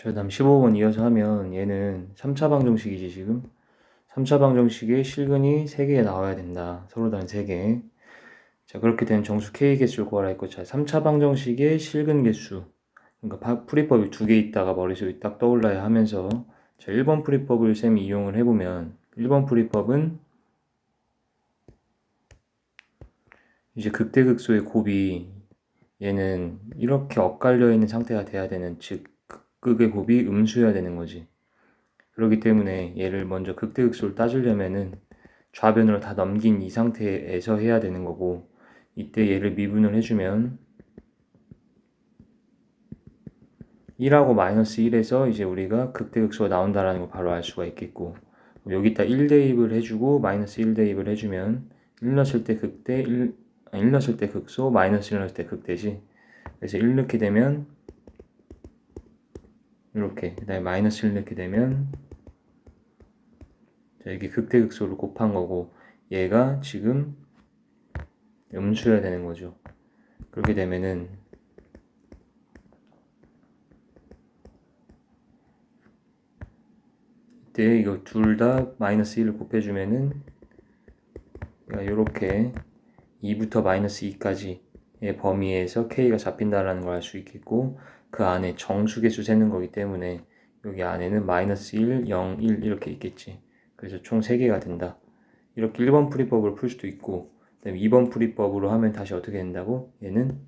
자, 다음 15번 이어서 하면 얘는 3차 방정식이지 지금. 3차 방정식에 실근이 3개 나와야 된다. 서로 다른 3개. 자, 그렇게 된 정수 K 개수를 구하라 했고, 자, 3차 방정식의 실근 개수. 그러니까 풀이법이 2개 있다가 머릿속에 딱 떠올라야 하면서, 자, 1번 풀이법을 쌤이 이용을 해보면, 1번 풀이법은 이제 극대극소의 곱이 얘는 이렇게 엇갈려 있는 상태가 돼야 되는, 즉 극의 곱이 음수여야 되는 거지. 그렇기 때문에 얘를 먼저 극대극소를 따지려면은 좌변으로 다 넘긴 이 상태에서 해야 되는 거고, 이때 얘를 미분을 해주면 1하고 마이너스 1에서 이제 우리가 극대극소가 나온다라는 걸 바로 알 수가 있겠고, 여기다 1 대입을 해주고 마이너스 1 대입을 해주면 1 넣었을 때 극대, 1 넣었을 때 극소, 마이너스 1 넣었을 때 극대지. 그래서 1 넣게 되면 이렇게, 그 다음에 마이너스 1 넣게 되면 자, 이게 극대극소를 곱한 거고, 얘가 지금 음수여야 되는 거죠. 그렇게 되면은 이때 이거 둘 다 마이너스 1을 곱해주면은 이렇게 2부터 마이너스 2까지의 범위에서 K가 잡힌다라는 걸 알 수 있겠고, 그 안에 정수개수 세는 거기 때문에 여기 안에는 마이너스 1, 0, 1 이렇게 있겠지. 그래서 총 3개가 된다. 이렇게 1번 풀이법으로 풀 수도 있고, 그다음에 2번 풀이법으로 하면 다시 어떻게 된다고? 얘는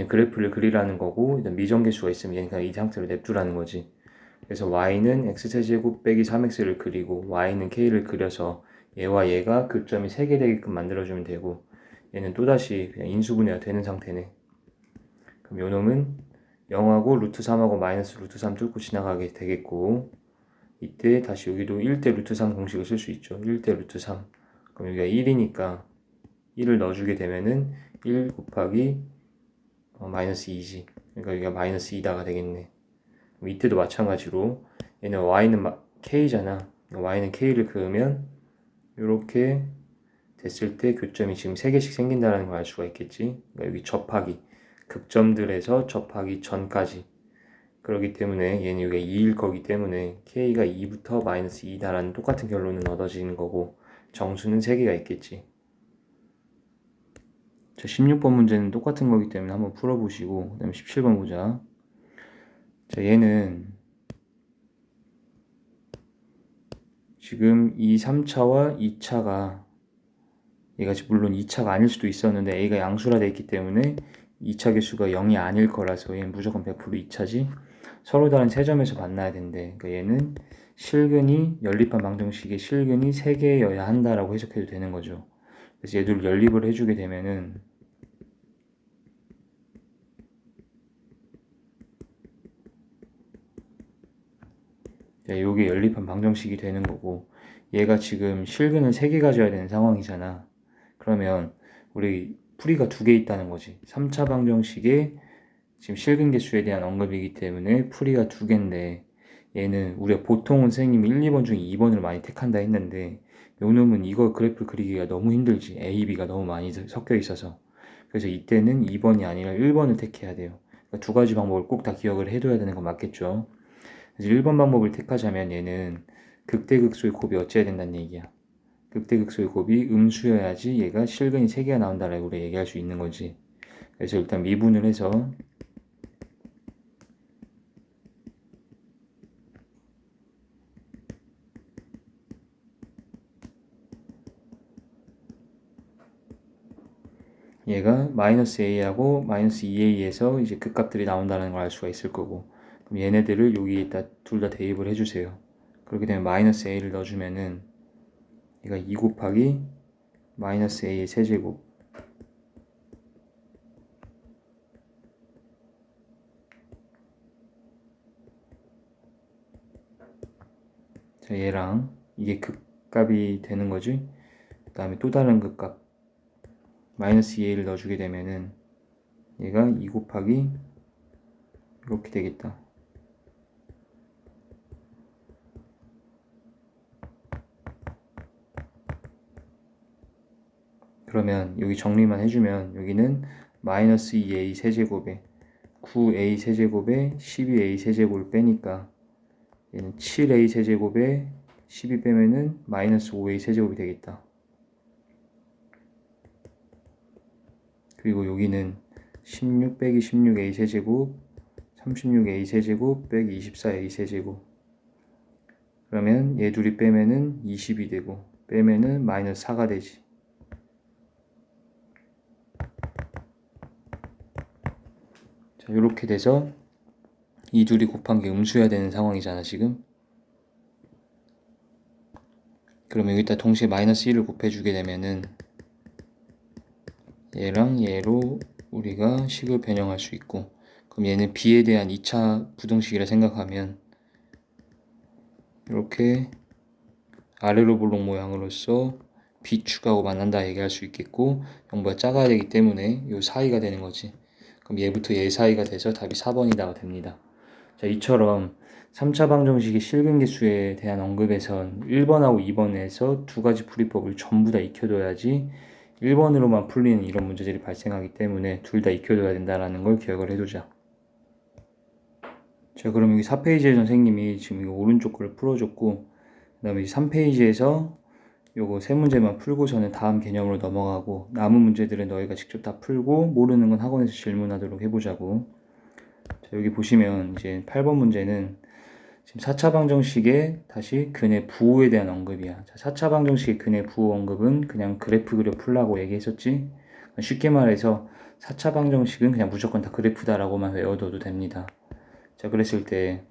그래프를 그리라는 거고, 일단 미정계수가 있으면 얘는 그냥 이 상태로 냅두라는 거지. 그래서 y는 x제곱 빼기 3x를 그리고 y는 k를 그려서 얘와 얘가 교점이 3개 되게끔 만들어주면 되고, 얘는 또다시 그냥 인수분해가 되는 상태네. 그럼 요 놈은 0하고 루트 3하고 마이너스 루트 3 뚫고 지나가게 되겠고, 이때 다시 여기도 1대 루트 3 공식을 쓸 수 있죠. 1대 루트 3. 그럼 여기가 1이니까 1을 넣어주게 되면은 1 곱하기 마이너스 2지. 그러니까 여기가 마이너스 2다가 되겠네. 이때도 마찬가지로 얘는 y는 k잖아. y는 k를 그으면 이렇게 됐을 때 교점이 지금 3개씩 생긴다는 걸 알 수가 있겠지. 그러니까 여기 접하기, 극점들에서 접하기 전까지. 그렇기 때문에 얘는 여기가 2일 거기 때문에 k가 2부터 마이너스 2다라는 똑같은 결론은 얻어지는 거고, 정수는 3개가 있겠지. 자, 16번 문제는 똑같은 거기 때문에 한번 풀어보시고, 그 다음에 17번 보자. 자, 얘는 지금 이 3차와 2차가, 얘가 물론 2차가 아닐 수도 있었는데 A가 양수라 돼 있기 때문에 2차 개수가 0이 아닐 거라서 얘는 무조건 100% 2차지. 서로 다른 세 점에서 만나야 된대. 그러니까 얘는 실근이, 연립한 방정식의 실근이 3개여야 한다라고 해석해도 되는 거죠. 그래서 얘들 연립을 해주게 되면은 요게 연립한 방정식이 되는 거고, 얘가 지금 실근을 3개 가져야 되는 상황이잖아. 그러면 우리 풀이가 2개 있다는 거지. 3차 방정식에 지금 실근 개수에 대한 언급이기 때문에 풀이가 2개인데, 얘는 우리가 보통은 선생님이 1, 2번 중에 2번을 많이 택한다 했는데, 요 놈은 이거 그래프 그리기가 너무 힘들지. A, B가 너무 많이 섞여 있어서. 그래서 이때는 2번이 아니라 1번을 택해야 돼요. 그러니까 2가지 방법을 꼭 다 기억을 해둬야 되는 건 맞겠죠. 그래서 1번 방법을 택하자면 얘는 극대극소의 곱이 어찌해야 된다는 얘기야. 극대극소의 곱이 음수여야지 얘가 실근이 3개가 나온다라고 우리가 얘기할 수 있는 거지. 그래서 일단 미분을 해서 얘가 마이너스 a하고 마이너스 2a에서 이제 극값들이 나온다는 걸 알 수가 있을 거고, 그럼 얘네들을 여기에다 둘 다 대입을 해주세요. 그렇게 되면 마이너스 a를 넣어주면은 얘가 2 곱하기 마이너스 a의 세제곱, 자, 얘랑 이게 극값이 되는 거지. 그 다음에 또 다른 극값 마이너스 2a를 넣어주게 되면은 얘가 2 곱하기 이렇게 되겠다. 그러면 여기 정리만 해주면 여기는 마이너스 2a 세제곱에 9a 세제곱에 12a 세제곱을 빼니까 얘는 7a 세제곱에 12 빼면은 마이너스 5a 세제곱이 되겠다. 그리고 여기는 16 빼기 16a 세제곱 36a 세제곱 빼기 24a 세제곱, 그러면 얘 둘이 빼면은 20이 되고 빼면은 마이너스 4가 되지. 자, 이렇게 돼서 이 둘이 곱한 게 음수여야 되는 상황이잖아 지금. 그러면 여기다 동시에 마이너스 1을 곱해주게 되면은 얘랑 얘로 우리가 식을 변형할 수 있고, 그럼 얘는 b에 대한 2차 부등식이라 생각하면 이렇게 아래로 볼록 모양으로서 b축하고 만난다 얘기할 수 있겠고, 0보다 작아야 되기 때문에 요 사이가 되는 거지. 그럼 얘부터 얘 사이가 돼서 답이 4번이다가 됩니다. 자, 이처럼 3차 방정식의 실근계수에 대한 언급에선 1번하고 2번에서 두 가지 풀이법을 전부 다 익혀둬야지 1번으로만 풀리는 이런 문제들이 발생하기 때문에 둘 다 익혀둬야 된다는 걸 기억을 해두자. 자, 그럼 여기 4페이지에 선생님이 지금 이거 오른쪽 걸 풀어줬고, 그 다음에 3페이지에서 요거 세 문제만 풀고서는 다음 개념으로 넘어가고, 남은 문제들은 너희가 직접 다 풀고 모르는 건 학원에서 질문하도록 해보자고. 자, 여기 보시면 이제 8번 문제는 지금 4차 방정식의 다시 근의 부호에 대한 언급이야. 자, 4차 방정식의 근의 부호 언급은 그냥 그래프 그려 풀라고 얘기했었지. 쉽게 말해서 4차 방정식은 그냥 무조건 다 그래프다라고만 외워둬도 됩니다. 자, 그랬을 때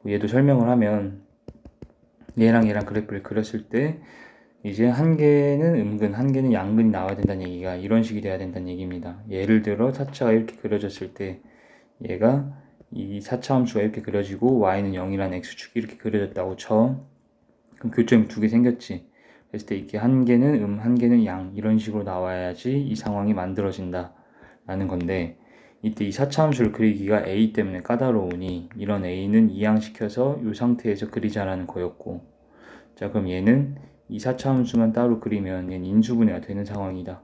얘도 설명을 하면 얘랑 얘랑 그래프를 그렸을 때 이제 한 개는 음근, 한 개는 양근이 나와야 된다는 얘기가 이런 식이 돼야 된다는 얘기입니다. 예를 들어 4차가 이렇게 그려졌을 때 얘가 이 4차 함수가 이렇게 그려지고 y는 0이라는 x축이 이렇게 그려졌다고 쳐. 그럼 교점이 두 개 생겼지. 그랬을 때 이렇게 한 개는 한 개는 양 이런 식으로 나와야지 이 상황이 만들어진다 라는 건데, 이때 이 4차 함수를 그리기가 a 때문에 까다로우니 이런 a는 이항시켜서 이 상태에서 그리자라는 거였고, 자, 그럼 얘는 이 4차 함수만 따로 그리면 얘는 인수분해가 되는 상황이다.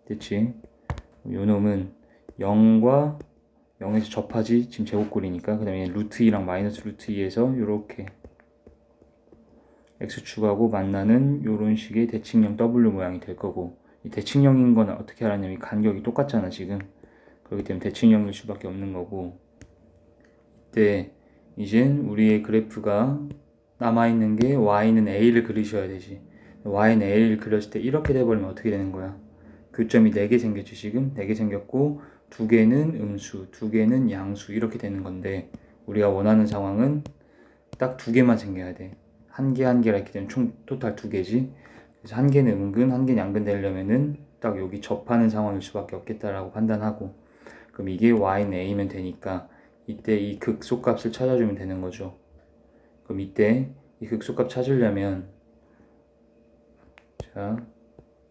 됐지? 요 놈은 0과 0에서 접하지, 지금 제곱꼴이니까. 그 다음에 루트 2랑 마이너스 루트 2에서 요렇게 x축하고 만나는 요런 식의 대칭형 W 모양이 될 거고, 이 대칭형인 건 어떻게 알았냐면 간격이 똑같잖아 지금. 그렇기 때문에 대칭형일 수밖에 없는 거고, 이때 이젠 우리의 그래프가 남아있는 게 y는 a를 그리셔야 되지. y는 a를 그렸을 때 이렇게 돼버리면 어떻게 되는 거야? 교점이 4개 생겼지 지금. 4개 생겼고 2개는 음수, 2개는 양수 이렇게 되는 건데, 우리가 원하는 상황은 딱 2개만 생겨야 돼. 한 개 한 개라 이렇게 되면 총 토탈 2개지. 그래서 한 개는 음근, 한 개는 양근 되려면은 딱 여기 접하는 상황일 수밖에 없겠다라고 판단하고, 그럼 이게 y는 a면 되니까 이때 이 극소값을 찾아주면 되는 거죠. 그럼 이때 이 극소값 찾으려면, 자,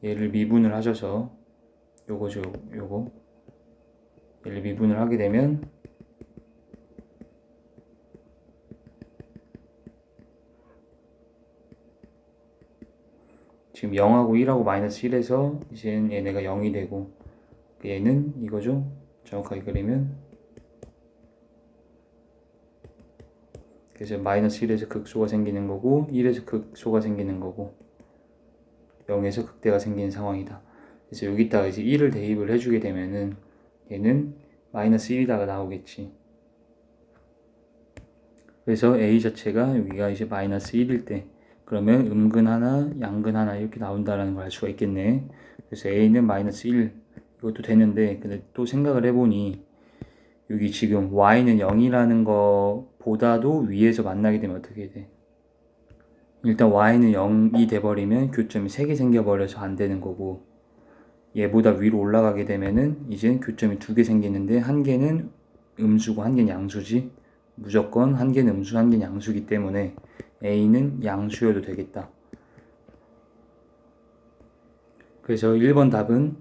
얘를 미분을 하셔서 요거죠, 요거 얘를 미분을 하게 되면 지금 0하고 1하고 마이너스 1에서 이제 얘네가 0이 되고, 얘는 이거죠. 정확하게 그리면 그래서 마이너스 1에서 극소가 생기는 거고 1에서 극소가 생기는 거고 0에서 극대가 생기는 상황이다. 그래서 여기다가 이제 1을 대입을 해주게 되면은 얘는 마이너스 1이다가 나오겠지. 그래서 a 자체가 여기가 이제 마이너스 1일 때, 그러면 음근 하나, 양근 하나 이렇게 나온다라는 걸 알 수가 있겠네. 그래서 a는 마이너스 1 이것도 되는데, 근데 또 생각을 해보니 여기 지금 y는 0이라는 거보다도 위에서 만나게 되면 어떻게 돼? 일단 y는 0이 돼버리면 교점이 3개 생겨버려서 안 되는 거고, 얘보다 위로 올라가게 되면은 이제 교점이 2개 생기는데 한 개는 음수고 한 개는 양수지. 무조건 한 개는 음수, 한 개는 양수기 때문에 a는 양수여도 되겠다. 그래서 1번 답은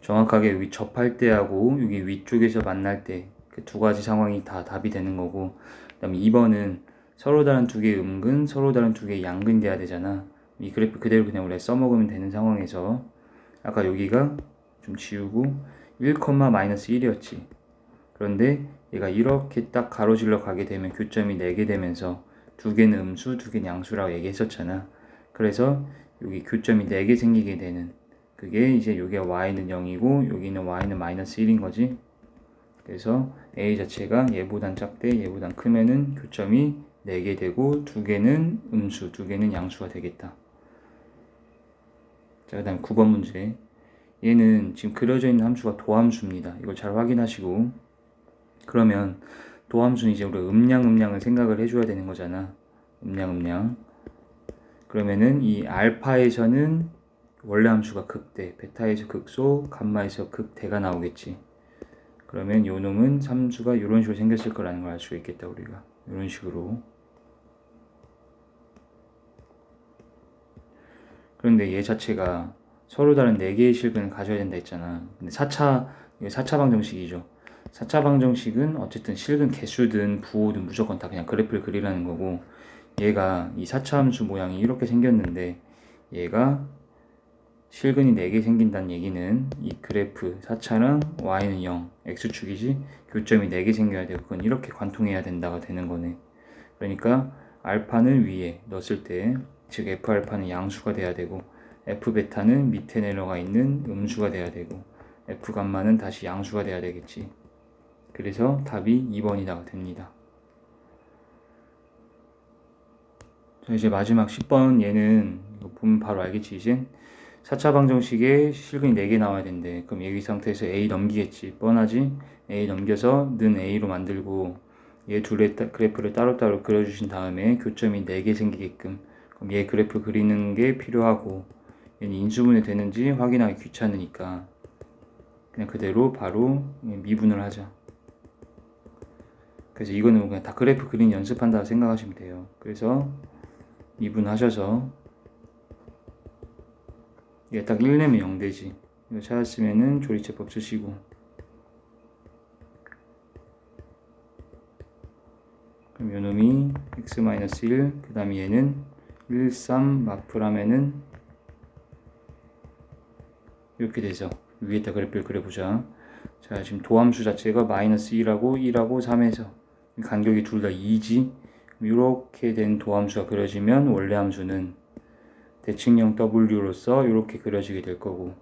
정확하게 여기 접할 때하고 여기 위쪽에서 만날 때 그 두 가지 상황이 다 답이 되는 거고, 그 다음에 2번은 서로 다른 두 개의 음근, 서로 다른 두 개의 양근 돼야 되잖아. 이 그래프 그대로 그냥 우리가 써먹으면 되는 상황에서 아까 여기가 좀 지우고 1,-1이었지. 그런데 얘가 이렇게 딱 가로질러 가게 되면 교점이 4개 되면서 2개는 음수, 2개는 양수라고 얘기했었잖아. 그래서 여기 교점이 4개 생기게 되는 그게 이제 여기가 y는 0이고 여기는 y는 -1인 거지. 그래서 a 자체가 얘보단 작대 얘보단 크면은 교점이 4개 되고 2개는 음수, 2개는 양수가 되겠다. 자, 그 다음 9번 문제. 얘는 지금 그려져 있는 함수가 도함수입니다. 이걸 잘 확인하시고, 그러면 도함수는 이제 우리가 음량을 생각을 해줘야 되는 거잖아. 음량. 그러면은 이 알파에서는 원래 함수가 극대, 베타에서 극소, 감마에서 극대가 나오겠지. 그러면 요 놈은 함수가 이런 식으로 생겼을 거라는 걸 알 수 있겠다, 우리가. 이런 식으로. 그런데 얘 자체가 서로 다른 4개의 실근을 가져야 된다 했잖아. 근데 4차 방정식이죠. 4차 방정식은 어쨌든 실근 개수든 부호든 무조건 다 그냥 그래프를 그리라는 거고, 얘가 이 4차 함수 모양이 이렇게 생겼는데 얘가 실근이 4개 생긴다는 얘기는 이 그래프 4차랑 y는 0, x축이지, 교점이 4개 생겨야 되고 그건 이렇게 관통해야 된다가 되는 거네. 그러니까 알파는 위에 넣었을 때, 즉 F알파는 양수가 돼야 되고 F베타는 밑에 내려가 있는 음수가 돼야 되고 F감마는 다시 양수가 돼야 되겠지. 그래서 답이 2번이다가 됩니다. 자, 이제 마지막 10번. 얘는 이거 보면 바로 알겠지. 이제 4차 방정식에 실근이 4개 나와야 된대. 그럼 여기 상태에서 A 넘기겠지. 뻔하지? A 넘겨서 는 A로 만들고 얘 둘의 그래프를 따로따로 그려주신 다음에 교점이 4개 생기게끔, 그럼 얘 그래프 그리는 게 필요하고 얘는 인수분해 되는지 확인하기 귀찮으니까 그냥 그대로 바로 미분을 하자. 그래서 이거는 그냥 다 그래프 그리는 연습한다고 생각하시면 돼요. 그래서 미분하셔서 얘 딱 1 내면 0 되지. 이거 찾았으면은 조리제법 쓰시고, 그럼 요놈이 x-1, 그 다음에 얘는 1, 3 마플하면은 이렇게 되죠. 위에다 그래프를 그려보자. 자, 지금 도함수 자체가 -1하고 1하고 3에서 간격이 둘 다 2지. 이렇게 된 도함수가 그려지면 원래 함수는 대칭형 W로서 이렇게 그려지게 될 거고,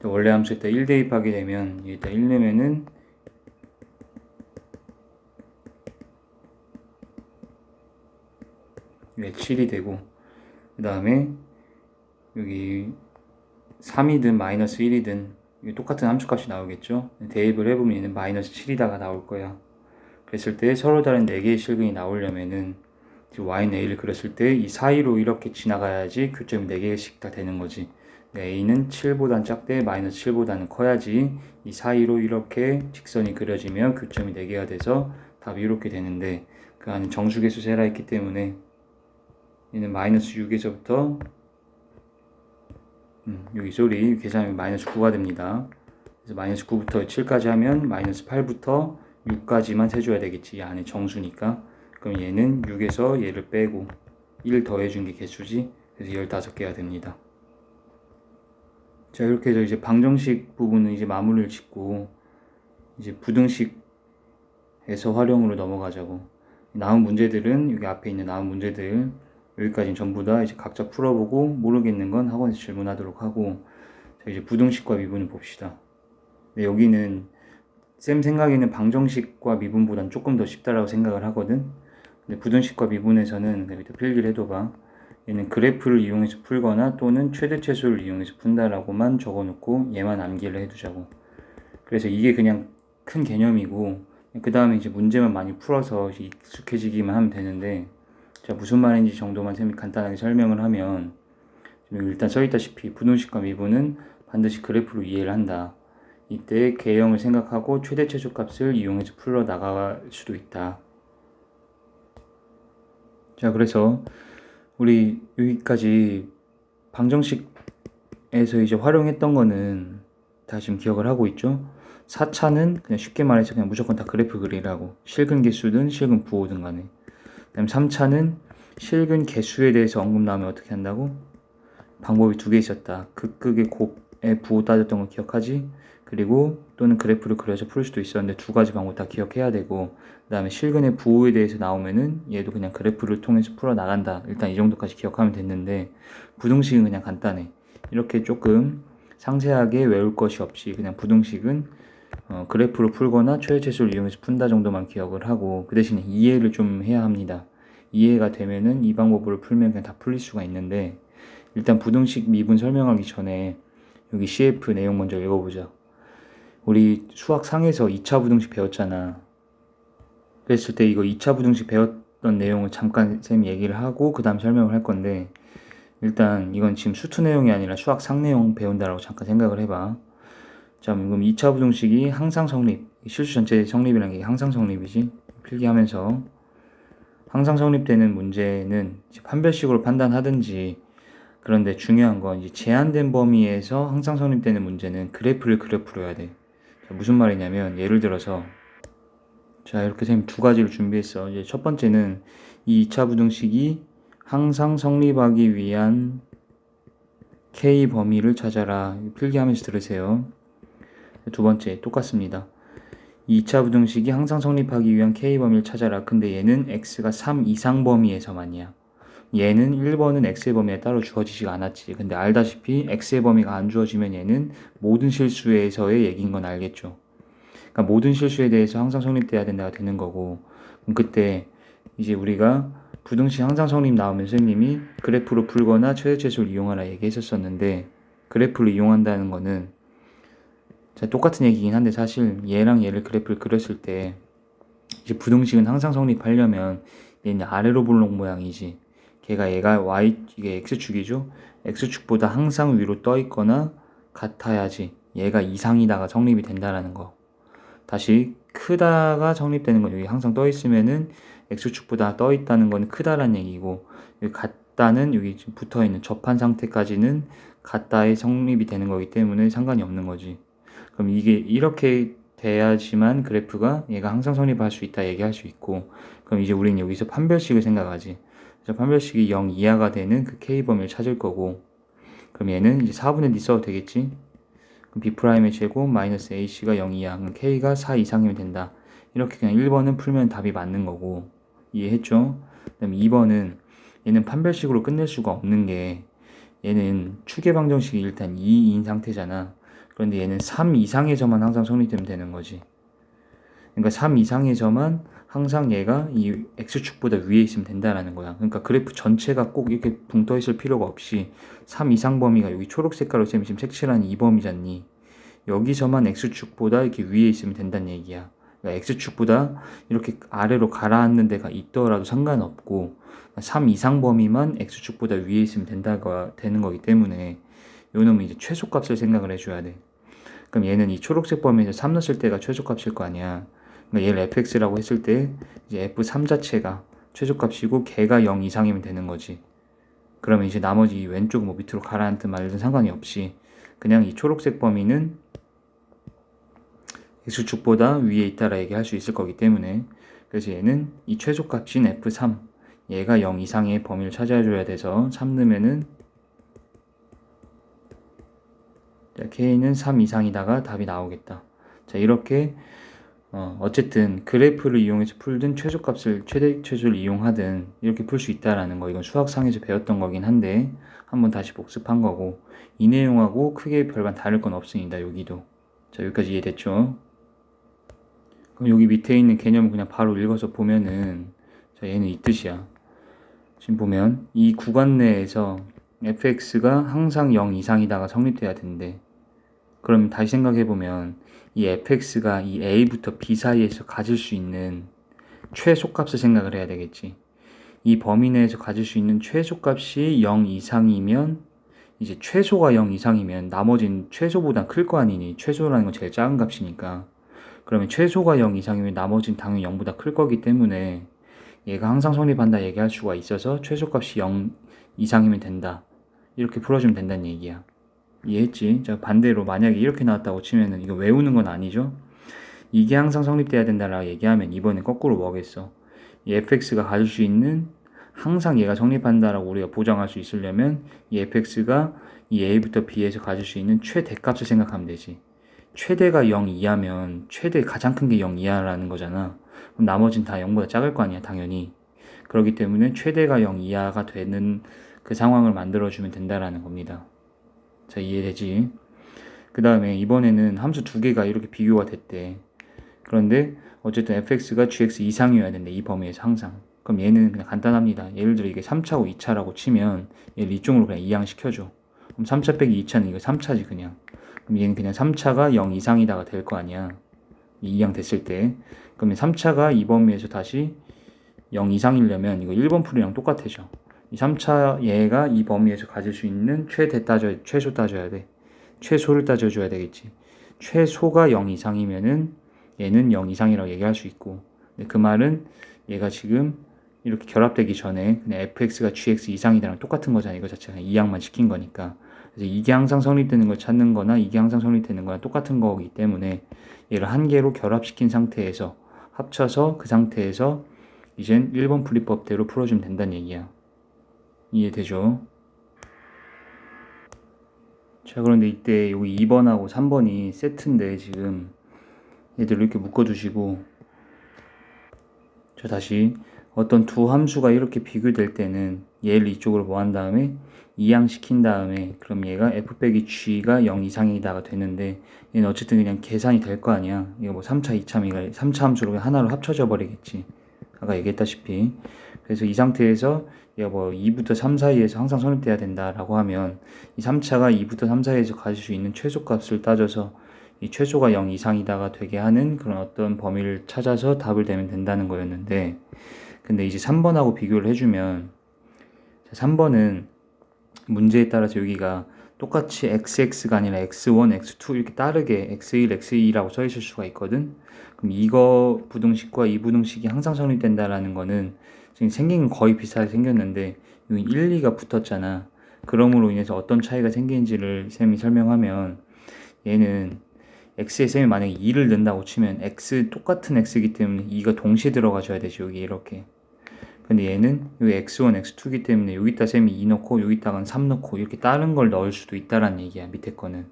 원래 함수에다 1 대입하게 되면 여기다 1 내면은 네, 7이 되고, 그 다음에 여기 3이든 -1이든 똑같은 함수값이 나오겠죠. 대입을 해보면 얘는 -7이다가 나올 거야. 그랬을 때 서로 다른 4개의 실근이 나오려면은 y는 a를 그렸을 때 이 사이로 이렇게 지나가야지 교점이 4개씩 다 되는 거지. a는 7보단 작대 -7보다는 커야지 이 사이로 이렇게 직선이 그려지면 교점이 4개가 돼서 답이 이렇게 되는데, 그 안에 정수계수 세라 있기 때문에 얘는 -6에서부터 여기 소리 계산하면 -9가 됩니다. 그래서 -9부터 7까지 하면 -8부터 6까지만 세줘야 되겠지. 이 안에 정수니까. 그럼 얘는 6에서 얘를 빼고 1 더해준 게 개수지. 그래서 15개가 됩니다. 자, 이렇게 해서 이제 방정식 부분은 이제 마무리를 짓고 이제 부등식에서 활용으로 넘어가자고. 나온 문제들은 여기 앞에 있는 나온 문제들 여기까지는 전부 다 이제 각자 풀어보고 모르겠는 건 학원에서 질문하도록 하고, 자, 이제 부등식과 미분을 봅시다. 근데 여기는 쌤 생각에는 방정식과 미분보다는 조금 더 쉽다라고 생각을 하거든. 근데 부등식과 미분에서는 여기다 필기를 해둬봐. 얘는 그래프를 이용해서 풀거나 또는 최대최소를 이용해서 푼다라고만 적어놓고 얘만 암기를 해두자고. 그래서 이게 그냥 큰 개념이고 그 다음에 이제 문제만 많이 풀어서 익숙해지기만 하면 되는데, 자, 무슨 말인지 정도만 쌤이 간단하게 설명을 하면, 일단 써있다시피 부등식과 미분은 반드시 그래프로 이해를 한다. 이때 개형을 생각하고 최대 최소 값을 이용해서 풀어 나갈 수도 있다. 자, 그래서 우리 여기까지 방정식에서 이제 활용했던 거는 다 지금 기억을 하고 있죠? 4차는 그냥 쉽게 말해서 그냥 무조건 다 그래프 그리라고. 실근 개수든 실근 부호든 간에. 그 다음 3차는 실근 개수에 대해서 언급 나오면 어떻게 한다고? 방법이 두 개 있었다. 극극의 곱의 부호 따졌던 거 기억하지? 그리고 또는 그래프를 그려서 풀 수도 있었는데 두 가지 방법 다 기억해야 되고, 그 다음에 실근의 부호에 대해서 나오면은 얘도 그냥 그래프를 통해서 풀어 나간다. 일단 이 정도까지 기억하면 됐는데, 부등식은 그냥 간단해. 이렇게 조금 상세하게 외울 것이 없이 그냥 부등식은 그래프로 풀거나 최대체수를 이용해서 푼다 정도만 기억을 하고, 그 대신에 이해를 좀 해야 합니다. 이해가 되면은 이 방법으로 풀면 그냥 다 풀릴 수가 있는데, 일단 부등식 미분 설명하기 전에 여기 CF 내용 먼저 읽어보자. 우리 수학 상에서 2차 부등식 배웠잖아. 그랬을 때 이거 2차 부등식 배웠던 내용을 잠깐 쌤이 얘기를 하고 그 다음 설명을 할 건데, 일단 이건 지금 수투 내용이 아니라 수학 상 내용 배운다라고 잠깐 생각을 해봐. 자, 그럼 2차 부등식이 항상 성립, 실수 전체 성립이라는 게 항상 성립이지. 필기하면서 항상 성립되는 문제는 판별식으로 판단하든지, 그런데 중요한 건 이제 제한된 범위에서 항상 성립되는 문제는 그래프를 풀어야 돼. 자, 무슨 말이냐면 예를 들어서 자, 이렇게 쌤 두 가지를 준비했어. 이제 첫 번째는 이 2차 부등식이 항상 성립하기 위한 K 범위를 찾아라. 필기하면서 들으세요. 두 번째 똑같습니다. 2차 부등식이 항상 성립하기 위한 K 범위를 찾아라. 근데 얘는 X가 3 이상 범위에서만이야. 얘는 1번은 X의 범위에 따로 주어지지가 않았지. 근데 알다시피 X의 범위가 안 주어지면 얘는 모든 실수에서의 얘기인 건 알겠죠. 그러니까 모든 실수에 대해서 항상 성립돼야 된다가 되는 거고, 그럼 그때 이제 우리가 부등식 항상 성립 나오면 선생님이 그래프로 풀거나 최대체수를 이용하라 얘기했었었는데, 그래프를 이용한다는 거는 똑같은 얘기긴 한데 사실 얘랑 얘를 그래프를 그렸을 때 이제 부등식은 항상 성립하려면 얘는 아래로 볼록 모양이지. 얘가 y 이게 x축이죠. x축보다 항상 위로 떠 있거나 같아야지 얘가 이상이다가 성립이 된다라는 거. 다시 크다가 성립되는 건 여기 항상 떠 있으면은 x축보다 떠 있다는 건 크다라는 얘기고, 여기 같다는 여기 지금 붙어 있는 접한 상태까지는 같다에 성립이 되는 거기 때문에 상관이 없는 거지. 그럼 이게 이렇게 돼야지만 그래프가 얘가 항상 성립할 수 있다 얘기할 수 있고, 그럼 이제 우리는 여기서 판별식을 생각하지. 그래서 판별식이 0 이하가 되는 그 k 범위를 찾을 거고, 그럼 얘는 이제 4분의 d 써도 되겠지. 그럼 b'의 제곱 마이너스 ac가 0 이하, 그럼 k가 4 이상이면 된다. 이렇게 그냥 1번은 풀면 답이 맞는 거고, 이해했죠? 그다음 2번은 얘는 판별식으로 끝낼 수가 없는 게, 얘는 추계방정식이 일단 2인 상태잖아. 그런데 얘는 3 이상에서만 항상 성립되면 되는 거지. 그러니까 3 이상에서만 항상 얘가 이 x축보다 위에 있으면 된다라는 거야. 그러니까 그래프 전체가 꼭 이렇게 붕 떠 있을 필요가 없이 3 이상 범위가 여기 초록 색깔로 지금 색칠한 이 범위잖니. 여기서만 x축보다 이렇게 위에 있으면 된다는 얘기야. 그러니까 x축보다 이렇게 아래로 가라앉는 데가 있더라도 상관없고 3 이상 범위만 x축보다 위에 있으면 되는 거기 때문에 요놈은 이제 최소값을 생각을 해줘야 돼. 그럼 얘는 이 초록색 범위에서 3 넣었을 때가 최소값일 거 아니야. 그러니까 얘를 fx라고 했을 때 이제 f3 자체가 최소값이고 걔가 0 이상이면 되는 거지. 그러면 이제 나머지 이 왼쪽 뭐 밑으로 가라앉든 말든 상관이 없이 그냥 이 초록색 범위는 x축보다 위에 있다라 얘기할 수 있을 거기 때문에, 그래서 얘는 이 최소값인 f3 얘가 0 이상의 범위를 찾아줘야 돼서 3 넣으면은 k는 3 이상이다가 답이 나오겠다. 자, 이렇게 어쨌든 그래프를 이용해서 풀든 최대체수를 이용하든 이렇게 풀 수 있다라는 거, 이건 수학상에서 배웠던 거긴 한데 한번 다시 복습한 거고, 이 내용하고 크게 별반 다를 건 없습니다. 여기도. 자, 여기까지 이해됐죠? 그럼 여기 밑에 있는 개념을 그냥 바로 읽어서 보면은, 자, 얘는 이 뜻이야. 지금 보면 이 구간 내에서 fx가 항상 0 이상이다가 성립돼야 된대. 그럼 다시 생각해보면 이 fx가 이 a부터 b 사이에서 가질 수 있는 최소값을 생각을 해야 되겠지. 이 범위 내에서 가질 수 있는 최소값이 0 이상이면, 이제 최소가 0 이상이면 나머지는 최소보다 클 거 아니니. 최소라는 건 제일 작은 값이니까. 그러면 최소가 0 이상이면 나머지는 당연히 0보다 클 거기 때문에 얘가 항상 성립한다 얘기할 수가 있어서 최소값이 0 이상이면 된다. 이렇게 풀어주면 된다는 얘기야. 이해했지? 자, 반대로 만약에 이렇게 나왔다고 치면은 이거 외우는 건 아니죠? 이게 항상 성립돼야 된다라고 얘기하면 이번엔 거꾸로 뭐겠어? 이 fx가 가질 수 있는 항상 얘가 성립한다라고 우리가 보장할 수 있으려면 이 fx가 이 a부터 b에서 가질 수 있는 최대값을 생각하면 되지. 최대가 0 이하면 최대 가장 큰 게 0 이하라는 거잖아. 그럼 나머지는 다 0보다 작을 거 아니야, 당연히. 그렇기 때문에 최대가 0 이하가 되는 그 상황을 만들어주면 된다라는 겁니다. 자, 이해되지? 그 다음에 이번에는 함수 두 개가 이렇게 비교가 됐대. 그런데 어쨌든 fx가 gx 이상이어야 된대, 이 범위에서 항상. 그럼 얘는 그냥 간단합니다. 예를 들어 이게 3차고 2차라고 치면 얘를 이쪽으로 그냥 이항시켜줘. 그럼 3차 빼기 2차는 이거 3차지 그냥. 그럼 얘는 그냥 3차가 0 이상이다가 될 거 아니야. 이항 됐을 때. 그러면 3차가 이 범위에서 다시 0 이상이려면 이거 1번 풀이랑 똑같아져. 이 3차 얘가 이 범위에서 가질 수 있는 최소 따져야 돼. 최소를 따져줘야 되겠지. 최소가 0 이상이면은 얘는 0 이상이라고 얘기할 수 있고, 근데 그 말은 얘가 지금 이렇게 결합되기 전에 그냥 fx가 gx 이상이다랑 똑같은 거잖아. 이거 자체가 이항만 시킨 거니까. 그래서 이게 항상 성립되는 걸 찾는 거나 이게 항상 성립되는 거랑 똑같은 거기 때문에 얘를 한 개로 결합시킨 상태에서 합쳐서 그 상태에서 이젠 1번 풀이법대로 풀어주면 된다는 얘기야. 이해되죠? 자, 그런데 이때 여기 2번하고 3번이 세트인데 지금 얘들 이렇게 묶어두시고, 자, 다시 어떤 두 함수가 이렇게 비교될 때는 얘를 이쪽으로 뭐 한 다음에 이항시킨 다음에 그럼 얘가 f 빼기 g가 0 이상이다가 되는데 얘는 어쨌든 그냥 계산이 될 거 아니야. 이거 뭐 3차, 2차, 3차 함수로 하나로 합쳐져 버리겠지. 아까 얘기했다시피. 그래서 이 상태에서 얘가 뭐 2부터 3 사이에서 항상 성립돼야 된다라고 하면 이 3차가 2부터 3 사이에서 가질 수 있는 최소값을 따져서 이 최소가 0 이상이다가 되게 하는 그런 어떤 범위를 찾아서 답을 대면 된다는 거였는데, 근데 이제 3번하고 비교를 해주면 3번은 문제에 따라서 여기가 똑같이 xx가 아니라 x1, x2 이렇게 따르게 x1, x2라고 써 있을 수가 있거든. 그럼 이거 부등식과 이 부등식이 항상 성립된다라는 거는 지금 생긴 건 거의 비슷하게 생겼는데 여기 1, 2가 붙었잖아. 그럼으로 인해서 어떤 차이가 생기는지를 쌤이 설명하면, 얘는 x에 쌤이 만약에 2를 넣는다고 치면 x 똑같은 x이기 때문에 2가 동시에 들어가줘야 되지, 여기 이렇게. 근데 얘는 여기 x1, x2이기 때문에 여기다 쌤이 2 넣고 여기다가는 3 넣고 이렇게 다른 걸 넣을 수도 있다라는 얘기야, 밑에 거는.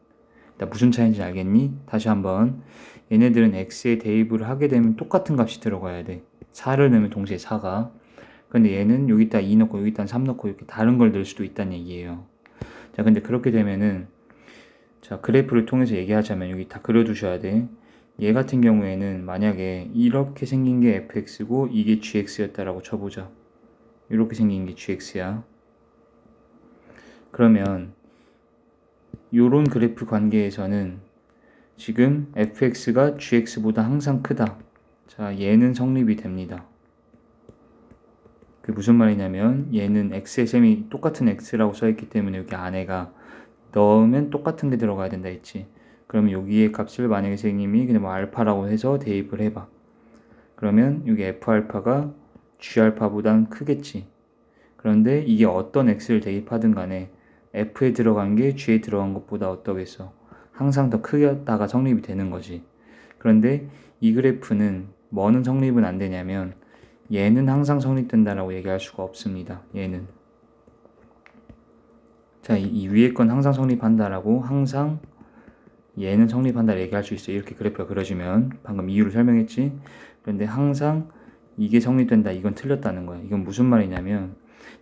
일단 무슨 차이인지 알겠니? 다시 한번. 얘네들은 x에 대입을 하게 되면 똑같은 값이 들어가야 돼. 4를 넣으면 동시에 4가. 근데 얘는 여기다 2 넣고 여기다 3 넣고 이렇게 다른 걸 넣을 수도 있다는 얘기예요. 자, 근데 그렇게 되면은, 자, 그래프를 통해서 얘기하자면 여기 다 그려두셔야 돼. 얘 같은 경우에는 만약에 이렇게 생긴 게 fx고 이게 gx였다라고 쳐보자. 이렇게 생긴 게 gx야. 그러면 요런 그래프 관계에서는 지금 fx가 gx보다 항상 크다. 자, 얘는 성립이 됩니다. 그게 무슨 말이냐면 얘는 x의 셈이 똑같은 x라고 써있기 때문에 여기 안에가 넣으면 똑같은 게 들어가야 된다 했지. 그러면 여기에 값을 만약에 선생님이 그냥 뭐 알파라고 해서 대입을 해봐. 그러면 여기 F알파가 G알파보단 크겠지. 그런데 이게 어떤 X를 대입하든 간에 F에 들어간 게 G에 들어간 것보다 어떠겠어? 항상 더 크다가 성립이 되는 거지. 그런데 이 그래프는 뭐는 성립은 안 되냐면 얘는 항상 성립된다라고 얘기할 수가 없습니다. 얘는. 자, 이 위에 건 항상 성립한다라고 항상 얘는 성립한다 얘기할 수 있어. 이렇게 그래프가 그려지면. 방금 이유를 설명했지. 그런데 항상 이게 성립된다, 이건 틀렸다는 거야. 이건 무슨 말이냐면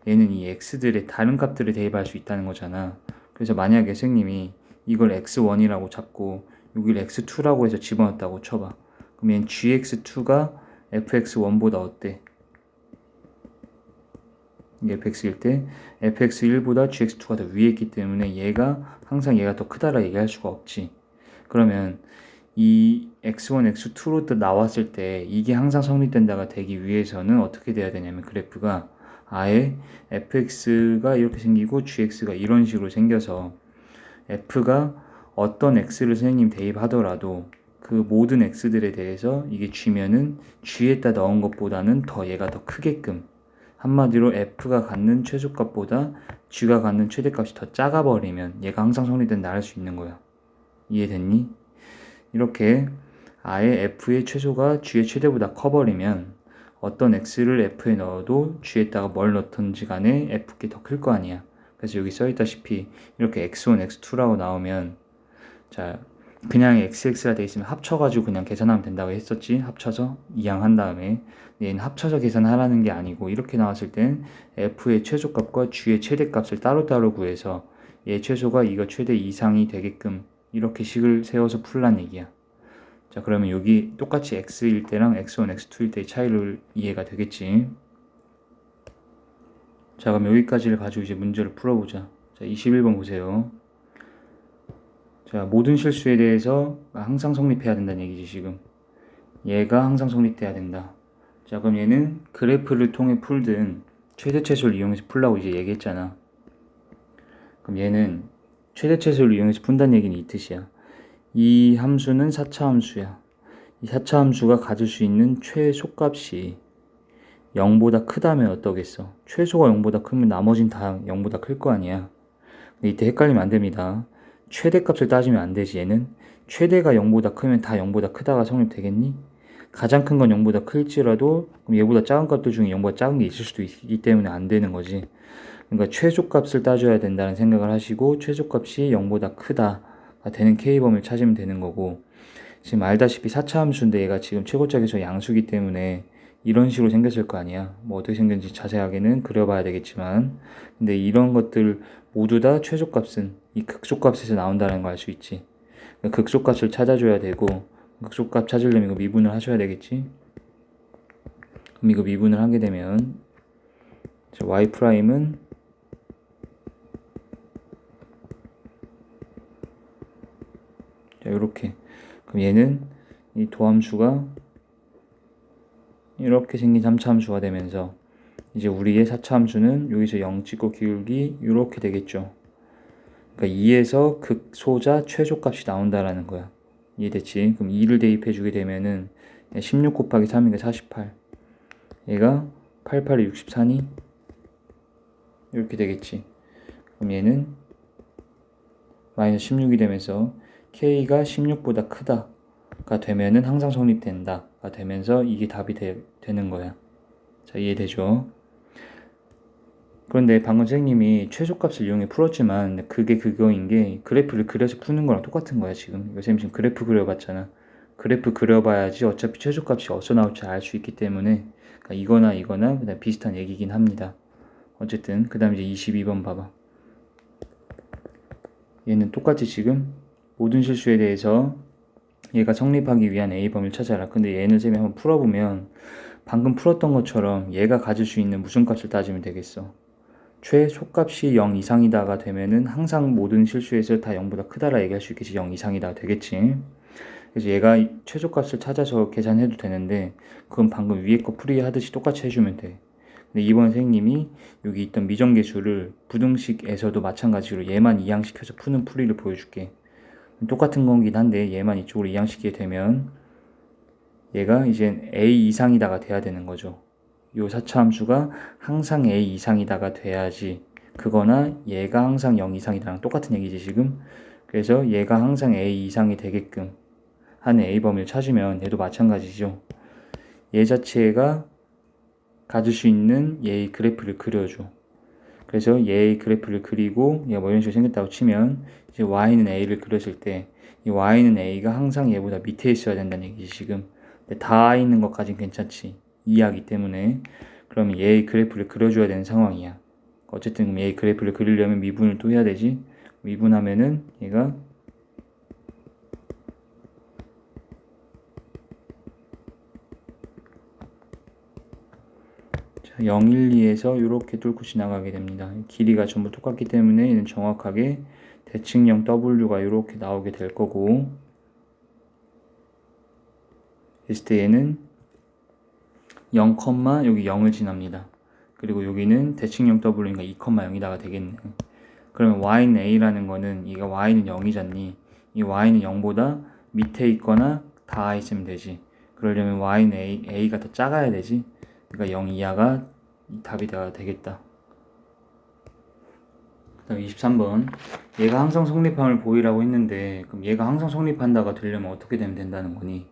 얘는 이 x들의 다른 값들을 대입할 수 있다는 거잖아. 그래서 만약에 선생님이 이걸 x1이라고 잡고 여기를 x2라고 해서 집어넣었다고 쳐봐. 그럼 얘는 gx2가 fx1보다 어때? 이게 fx일 때 fx1보다 gx2가 더 위에 있기 때문에 얘가 더 크다라 얘기할 수가 없지. 그러면 이 x1, x2로 또 나왔을 때 이게 항상 성립된다가 되기 위해서는 어떻게 돼야 되냐면 그래프가 아예 fx가 이렇게 생기고 gx가 이런 식으로 생겨서 f가 어떤 x를 선생님 대입하더라도 그 모든 x들에 대해서 이게 g면은 g에다 넣은 것보다는 더 얘가 더 크게끔, 한마디로 f가 갖는 최소값보다 g가 갖는 최대값이 더 작아버리면 얘가 항상 성립된다 할 수 있는 거야. 이해됐니? 이렇게 아예 f의 최소가 g의 최대보다 커버리면 어떤 x를 f에 넣어도 g에다가 뭘 넣던지 간에 f께 더 클 거 아니야. 그래서 여기 써있다시피 이렇게 x1, x2라고 나오면 자 그냥 xx라 돼 있으면 합쳐가지고 그냥 계산하면 된다고 했었지. 합쳐서 이항한 다음에 얘는 합쳐서 계산하라는 게 아니고 이렇게 나왔을 땐 f의 최소값과 g의 최대값을 따로따로 구해서 얘 최소가 이거 최대 이상이 되게끔 이렇게 식을 세워서 풀란 얘기야. 자 그러면 여기 똑같이 x일 때랑 x1, x2일 때의 차이를 이해가 되겠지. 자 그럼 여기까지를 가지고 이제 문제를 풀어보자. 자 21번 보세요. 자 모든 실수에 대해서 항상 성립해야 된다는 얘기지. 지금 얘가 항상 성립돼야 된다. 자 그럼 얘는 그래프를 통해 풀든 최대 최소를 이용해서 풀라고 이제 얘기했잖아. 그럼 얘는 최대 최소를 이용해서 푼다는 얘기는 이 뜻이야. 이 함수는 4차 함수야. 이 4차 함수가 가질 수 있는 최소값이 0보다 크다면 어떠겠어? 최소가 0보다 크면 나머진 다 0보다 클 거 아니야. 근데 이때 헷갈리면 안 됩니다. 최대값을 따지면 안 되지. 얘는 최대가 0보다 크면 다 0보다 크다가 성립되겠니? 가장 큰 건 0보다 클지라도 그럼 얘보다 작은 값들 중에 0보다 작은 게 있을 수도 있기 때문에 안 되는 거지. 그러니까 최소값을 따져야 된다는 생각을 하시고 최소값이 0보다 크다가 되는 K범위를 찾으면 되는 거고, 지금 알다시피 4차 함수인데 얘가 지금 최고짝에서 양수기 때문에 이런 식으로 생겼을 거 아니야. 뭐 어떻게 생겼는지 자세하게는 그려봐야 되겠지만, 근데 이런 것들 모두 다 최소값은 이 극소값에서 나온다는 걸 알 수 있지. 그러니까 극소값을 찾아줘야 되고, 극소값 찾으려면 이거 미분을 하셔야 되겠지. 그럼 이거 미분을 하게 되면 y 프라임은 자 요렇게, 그럼 얘는 이 도함수가 이렇게 생긴 3차 함수가 되면서 이제 우리의 4차 함수는 여기서 0 찍고 기울기 이렇게 되겠죠. 그러니까 2에서 극소자 최소값이 나온다라는 거야. 이해됐지? 그럼 2를 대입해 주게 되면은 16 곱하기 3이니까 48. 얘가 88에 64니? 이렇게 되겠지. 그럼 얘는 마이너스 16이 되면서 K가 16보다 크다가 되면은 항상 성립된다가 되면서 이게 답이 되는 거야. 자, 이해되죠? 그런데 방금 선생님이 최소값을 이용해 풀었지만 그게 그거인 게 그래프를 그려서 푸는 거랑 똑같은 거야. 지금 이거 선생님 지금 그래프 그려봤잖아. 그래프 그려봐야지 어차피 최소값이 어디서 나올지 알 수 있기 때문에 그러니까 이거나 그다음 비슷한 얘기긴 합니다. 어쨌든 그 다음 이제 22번 봐봐. 얘는 똑같이 지금 모든 실수에 대해서 얘가 성립하기 위한 A범위를 찾아라. 근데 얘는 쌤이 한번 풀어보면 방금 풀었던 것처럼 얘가 가질 수 있는 무슨 값을 따지면 되겠어? 최소값이 0 이상이다가 되면은 항상 모든 실수에서 다 0보다 크다라 얘기할 수 있겠지. 0 이상이다 되겠지. 그래서 얘가 최소값을 찾아서 계산해도 되는데 그건 방금 위에 거 풀이하듯이 똑같이 해주면 돼. 근데 이번 선생님이 여기 있던 미정계수를 부등식에서도 마찬가지로 얘만 이항시켜서 푸는 풀이를 보여줄게. 똑같은 거긴 한데 얘만 이쪽으로 이항시키게 되면 얘가 이제 a 이상이다가 돼야 되는 거죠. 요 4차 함수가 항상 a 이상이다가 돼야지, 그거나 얘가 항상 0 이상이다랑 똑같은 얘기지 지금. 그래서 얘가 항상 a 이상이 되게끔 하는 a 범위를 찾으면 얘도 마찬가지죠. 얘 자체가 가질 수 있는 얘의 그래프를 그려줘. 그래서 얘의 그래프를 그리고 얘가 뭐 이런 식으로 생겼다고 치면 이제 y는 a를 그렸을 때 이 y는 a가 항상 얘보다 밑에 있어야 된다는 얘기지 지금. 근데 다 있는 것까진 괜찮지, 2하기 때문에. 그러면 얘의 그래프를 그려줘야 되는 상황이야. 어쨌든 그럼 얘의 그래프를 그리려면 미분을 또 해야 되지. 미분하면은 얘가 자, 0, 1, 2에서 이렇게 뚫고 지나가게 됩니다. 길이가 전부 똑같기 때문에 얘는 정확하게 대칭형 W가 이렇게 나오게 될 거고, 있을 때 얘는 0, 여기 0을 지납니다. 그리고 여기는 대칭형 W니까 2, 0이다가 되겠네. 그러면 y는 a라는 거는 이가 y는 0이잖니. 이 y는 0보다 밑에 있거나 닿아 있으면 되지. 그러려면 y는 a가 더 작아야 되지. 그러니까 0 이하가 답이 되겠다. 그 다음 23번. 얘가 항상 성립함을 보이라고 했는데 그럼 얘가 항상 성립한다가 되려면 어떻게 되면 된다는 거니?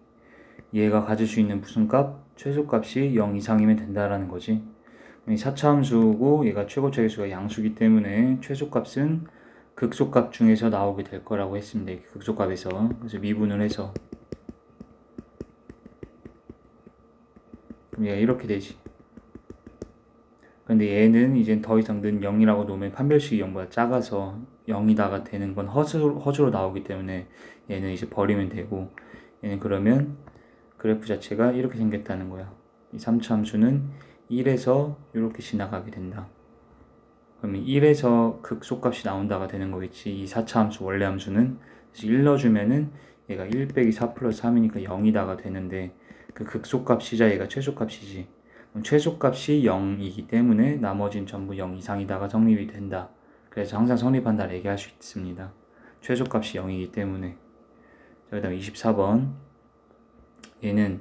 얘가 가질 수 있는 무슨 값? 최소값이 0 이상이면 된다라는 거지. 이 4차 함수고 얘가 최고 최소가 양수기 때문에 최소값은 극소값 중에서 나오게 될 거라고 했습니다. 극소값에서. 그래서 미분을 해서 그럼 얘가 이렇게 되지. 근데 얘는 이제 더 이상 는 0이라고 놓으면 판별식이 0보다 작아서 0이다가 되는 건 허수로 나오기 때문에 얘는 이제 버리면 되고, 얘는 그러면 그래프 자체가 이렇게 생겼다는 거야. 이 3차 함수는 1에서 이렇게 지나가게 된다. 그러면 1에서 극소값이 나온다가 되는 거겠지. 이 4차 함수 원래 함수는. 그래서 1 넣어주면은 얘가 1 빼기 4 플러스 3이니까 0이다가 되는데, 그 극소값이자 얘가 최소값이지. 최소값이 0이기 때문에 나머지는 전부 0 이상이다가 성립이 된다. 그래서 항상 성립한다를 얘기할 수 있습니다. 최소값이 0이기 때문에. 자, 그 다음에 24번. 얘는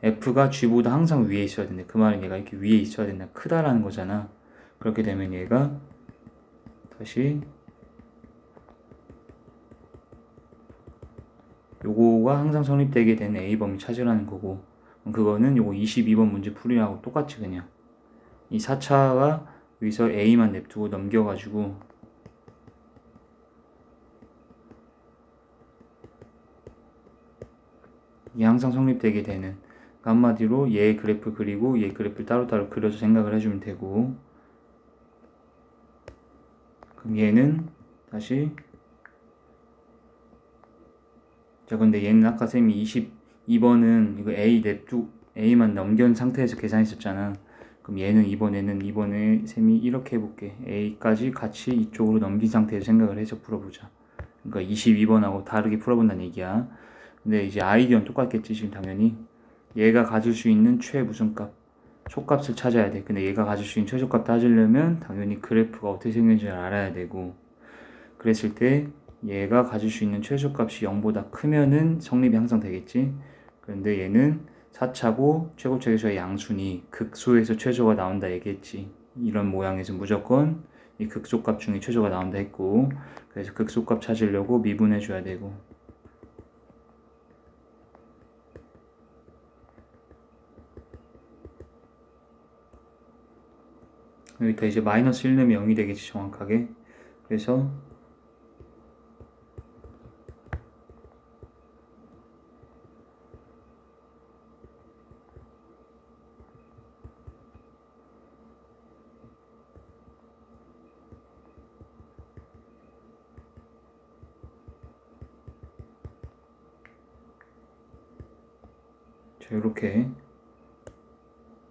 f가 g보다 항상 위에 있어야 된다. 그 말은 얘가 이렇게 위에 있어야 된다. 크다라는 거잖아. 그렇게 되면 얘가 다시 요거가 항상 성립되게 되는 A범위 찾으라는 거고, 그거는 요거 22번 문제 풀이하고 똑같이 그냥 이 4차가 여기서 A만 냅두고 넘겨가지고 이게 항상 성립되게 되는, 그러니까 한마디로 얘 그래프 그리고 얘 그래프를 따로따로 그려서 생각을 해주면 되고, 그럼 얘는 다시, 자 근데 얘는 아까 쌤이 22번은 이거 A만 넘겨놓은 상태에서 계산했었잖아. 그럼 얘는 이번에 쌤이 이렇게 해볼게. A까지 같이 이쪽으로 넘긴 상태에서 생각을 해서 풀어보자. 그러니까 22번하고 다르게 풀어본다는 얘기야. 근데 이제 아이디어는 똑같겠지. 지금 당연히 얘가 가질 수 있는 무슨 값, 초값을 찾아야 돼. 근데 얘가 가질 수 있는 최소값 따지려면 당연히 그래프가 어떻게 생겼는지 알아야 되고, 그랬을 때 얘가 가질 수 있는 최소값이 0보다 크면은 성립이 항상 되겠지. 그런데 얘는 4차고 최고 최소의 양수니 극소에서 최소가 나온다 얘기했지. 이런 모양에서 무조건 이 극소값 중에 최소가 나온다 했고, 그래서 극소값 찾으려고 미분해 줘야 되고, 여기다 이제 마이너스 1 넣으면 0이 되겠지 정확하게. 그래서 자 이렇게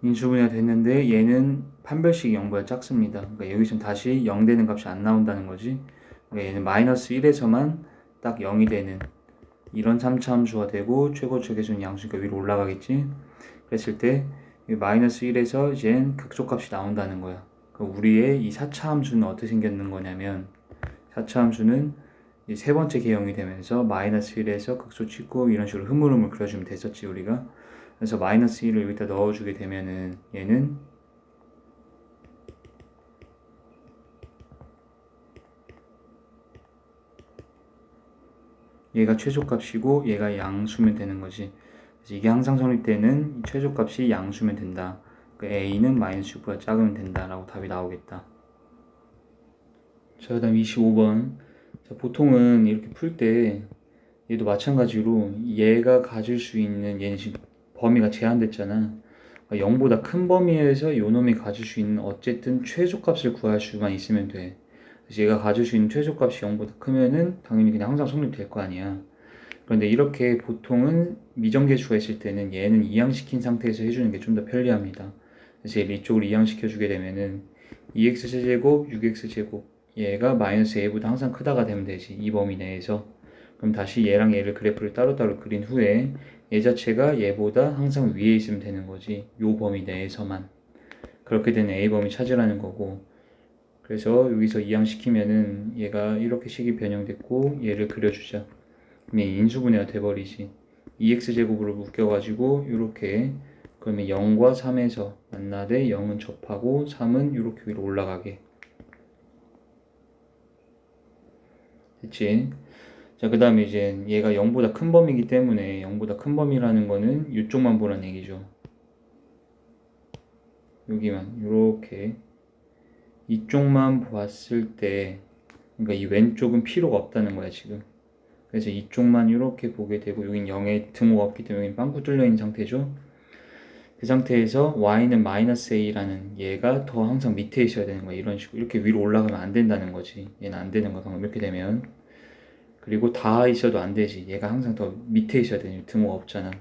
인수분해가 됐는데 얘는 판별식이 0보다 작습니다. 그러니까 여기서 다시 0 되는 값이 안 나온다는 거지. 그러니까 얘는 마이너스 1에서만 딱 0이 되는 이런 3차 함수가 되고, 최고 최소는 양수니까 위로 올라가겠지. 그랬을 때 마이너스 1에서 이젠 극소값이 나온다는 거야. 그러니까 우리의 이 4차 함수는 어떻게 생겼는 거냐면, 4차 함수는 이 세 번째 개형이 되면서 마이너스 1에서 극소 찍고 이런 식으로 흐물흐물 그려주면 됐었지 우리가. 그래서 마이너스 1을 여기다 넣어주게 되면은 얘는 얘가 최소값이고 얘가 양수면 되는 거지. 그래서 이게 항상 성립되는 최소값이 양수면 된다. 그 A는 마이너스 6보다 작으면 된다라고 답이 나오겠다. 자, 그 다음 25번. 자, 보통은 이렇게 풀 때 얘도 마찬가지로 얘가 가질 수 있는, 얘는 지금 범위가 제한됐잖아. 0보다 큰 범위에서 요놈이 가질 수 있는 어쨌든 최소값을 구할 수만 있으면 돼. 그래서 얘가 가질 수 있는 최소값이 0보다 크면은 당연히 그냥 항상 성립될 거 아니야. 그런데 이렇게 보통은 미정계수가 있을 때는 얘는 이항시킨 상태에서 해주는 게 좀 더 편리합니다. 그래서 얘를 이쪽으로 이항시켜 주게 되면은 2x제곱, 6x제곱, 얘가 마이너스 a보다 항상 크다가 되면 되지. 이 범위 내에서. 그럼 다시 얘랑 얘를 그래프를 따로따로 그린 후에 얘 자체가 얘보다 항상 위에 있으면 되는 거지. 요 범위 내에서만. 그렇게 되는 a범위 찾으라는 거고, 그래서 여기서 이항시키면은 얘가 이렇게 식이 변형됐고 얘를 그려주자. 그러면 인수분해가 돼버리지. 2x제곱으로 묶여가지고 이렇게, 그러면 0과 3에서 만나되 0은 접하고 3은 이렇게 위로 올라가게 됐지. 자, 그 다음에 이제 얘가 0보다 큰 범위이기 때문에 0보다 큰 범위라는 거는 이쪽만 보라는 얘기죠. 여기만 이렇게 이쪽만 보았을 때, 그러니까 이 왼쪽은 필요가 없다는 거야 지금. 그래서 이쪽만 이렇게 보게 되고, 여긴 0에 등호가 없기 때문에 여긴 빵꾸 뚫려 있는 상태죠. 그 상태에서 y는 마이너스 a라는 얘가 더 항상 밑에 있어야 되는 거야. 이런 식으로 이렇게 위로 올라가면 안 된다는 거지. 얘는 안 되는 거야. 방금 이렇게 되면. 그리고 다 있어도 안 되지. 얘가 항상 더 밑에 있어야 되는, 등호가 없잖아.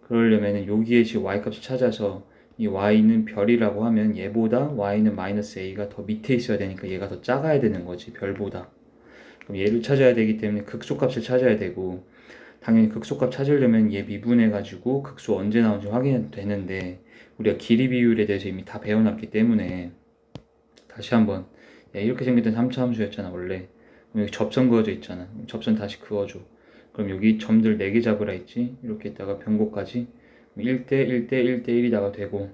그러려면은 여기에 지금 y 값을 찾아서 이 y는 별이라고 하면 얘보다 y는 마이너스 a가 더 밑에 있어야 되니까 얘가 더 작아야 되는 거지, 별보다. 그럼 얘를 찾아야 되기 때문에 극소값을 찾아야 되고, 당연히 극소값 찾으려면 얘 미분해 가지고 극소 언제 나오는지 확인해도 되는데, 우리가 길이 비율에 대해서 이미 다 배워놨기 때문에 다시 한번, 야, 이렇게 생겼던 3차 함수였잖아 원래. 그럼 여기 접선 그어져 있잖아. 접선 다시 그어줘. 그럼 여기 점들 4개 잡으라 했지. 이렇게 있다가 변고까지 1대 1대 1대 1이다가 되고,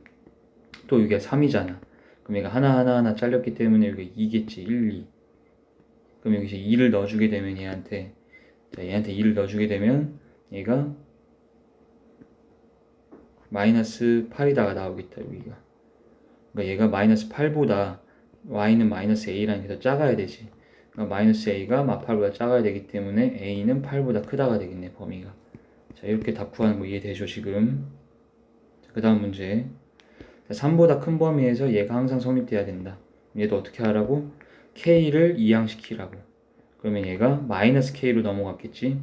또 여기가 3이잖아. 그럼 얘가 하나 잘렸기 때문에 여기가 2겠지. 1, 2. 그럼 여기서 2를 넣어주게 되면 얘한테, 자, 얘한테 2를 넣어주게 되면 얘가 마이너스 8이다가 나오겠다 여기가. 그러니까 얘가 마이너스 8보다 y는 마이너스 a라는 게 더 작아야 되지. 그러니까 마이너스 a가 마8보다 작아야 되기 때문에 a는 8보다 크다가 되겠네, 범위가. 자, 이렇게 답 구하는 거 이해되죠 지금? 그 다음 문제. 3보다 큰 범위에서 얘가 항상 성립돼야 된다. 얘도 어떻게 하라고? k를 이항시키라고. 그러면 얘가 마이너스 k로 넘어갔겠지.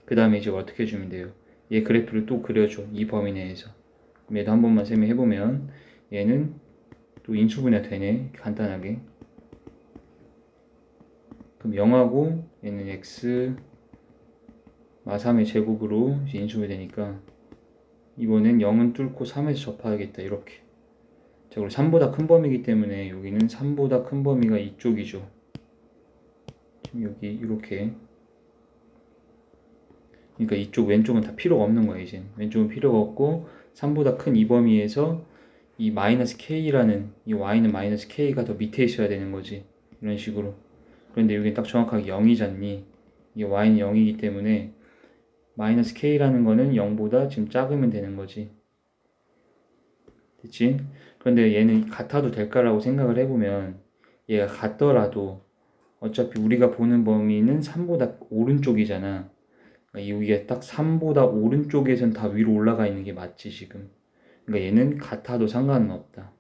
그 다음에 이제 어떻게 해주면 돼요? 얘 그래프를 또 그려줘, 이 범위 내에서. 그럼 얘도 한 번만 쌤이 해보면 얘는 또 인수분해 되네, 간단하게. 그럼 0하고 얘는 x 마3의 제곱으로 인수분해 되니까 이번엔 0은 뚫고 3에서 접하겠다, 이렇게. 자, 그리고 3보다 큰 범위이기 때문에 여기는 3보다 큰 범위가 이쪽이죠. 지금 여기 이렇게. 그러니까 이쪽 왼쪽은 다 필요가 없는 거야. 이제 왼쪽은 필요가 없고 3보다 큰 이 범위에서 이 마이너스 k라는, 이 y는 마이너스 k가 더 밑에 있어야 되는 거지, 이런 식으로. 그런데 여기 딱 정확하게 0이잖니. 이 y는 0이기 때문에 마이너스 k라는 거는 0보다 지금 작으면 되는 거지. 됐지? 그런데 얘는 같아도 될까라고 생각을 해보면, 얘가 같더라도 어차피 우리가 보는 범위는 3보다 오른쪽이잖아. 그러니까 여기에 딱 3보다 오른쪽에선 다 위로 올라가 있는 게 맞지 지금. 그러니까 얘는 같아도 상관은 없다.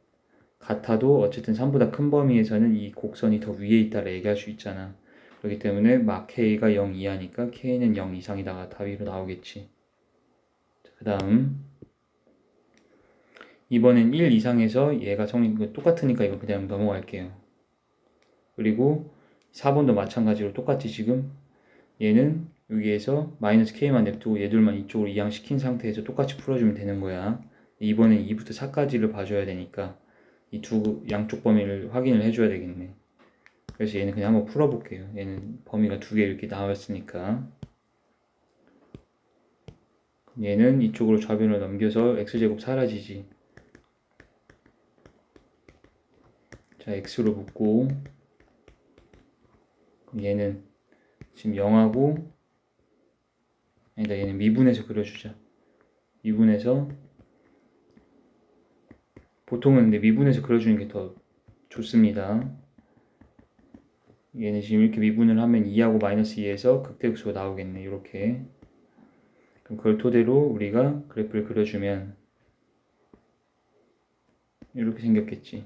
같아도 어쨌든 3보다 큰 범위에서는 이 곡선이 더 위에 있다라 얘기할 수 있잖아. 그렇기 때문에 막 k가 0 이하니까 k는 0 이상이다가 답으로 나오겠지. 그 다음 이번엔 1 이상에서 얘가 성립, 똑같으니까 이거 그냥 넘어갈게요. 그리고 4번도 마찬가지로 똑같이 지금 얘는 여기에서 마이너스 k만 냅두고 얘들만 이쪽으로 이항시킨 상태에서 똑같이 풀어주면 되는 거야. 이번엔 2부터 4까지를 봐줘야 되니까 이 두 양쪽 범위를 확인을 해줘야 되겠네. 그래서 얘는 그냥 한번 풀어볼게요. 얘는 범위가 2개 이렇게 나왔으니까 얘는 이쪽으로 좌변을 넘겨서 x제곱 사라지지. 자, x로 묶고, 그럼 얘는 지금 0하고, 아니다, 얘는 미분해서 그려주자. 미분해서, 보통은 근데 미분해서 그려주는 게 더 좋습니다. 얘는 지금 이렇게 미분을 하면 2하고 마이너스 2에서 극대극소가 나오겠네, 이렇게. 그럼 그걸 토대로 우리가 그래프를 그려주면 이렇게 생겼겠지.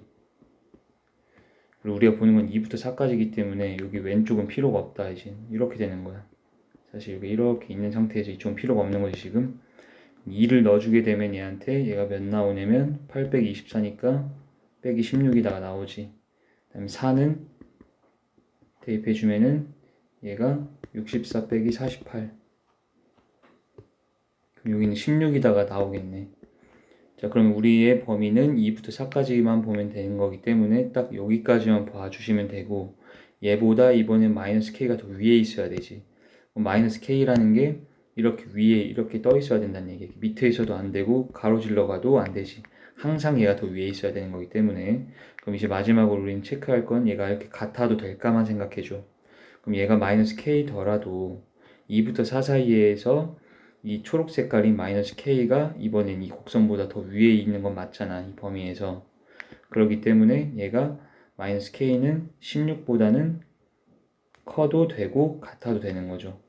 그리고 우리가 보는 건 2부터 4까지이기 때문에 여기 왼쪽은 필요가 없다, 이제 이렇게 되는 거야. 사실 여기 이렇게 있는 상태에서 이쪽은 필요가 없는 거지 지금. 2를 넣어주게 되면 얘한테 얘가 몇 나오냐면 8 빼기 24니까 빼기 16이다가 나오지. 그 다음에 4는 대입해주면은 얘가 64 빼기 48. 그럼 여기는 16이다가 나오겠네. 자, 그럼 우리의 범위는 2부터 4까지만 보면 되는 거기 때문에 딱 여기까지만 봐주시면 되고, 얘보다 이번엔 마이너스 k가 더 위에 있어야 되지. 마이너스 k라는 게 이렇게 위에 이렇게 떠 있어야 된다는 얘기야. 밑에 있어도 안 되고 가로질러 가도 안 되지. 항상 얘가 더 위에 있어야 되는 거기 때문에. 그럼 이제 마지막으로 우리는 체크할 건 얘가 이렇게 같아도 될까만 생각해줘. 그럼 얘가 마이너스 k 더라도 2부터 4 사이에서 이 초록 색깔인 마이너스 k가 이번엔 이 곡선보다 더 위에 있는 건 맞잖아, 이 범위에서. 그렇기 때문에 얘가 마이너스 k는 16보다는 커도 되고 같아도 되는 거죠.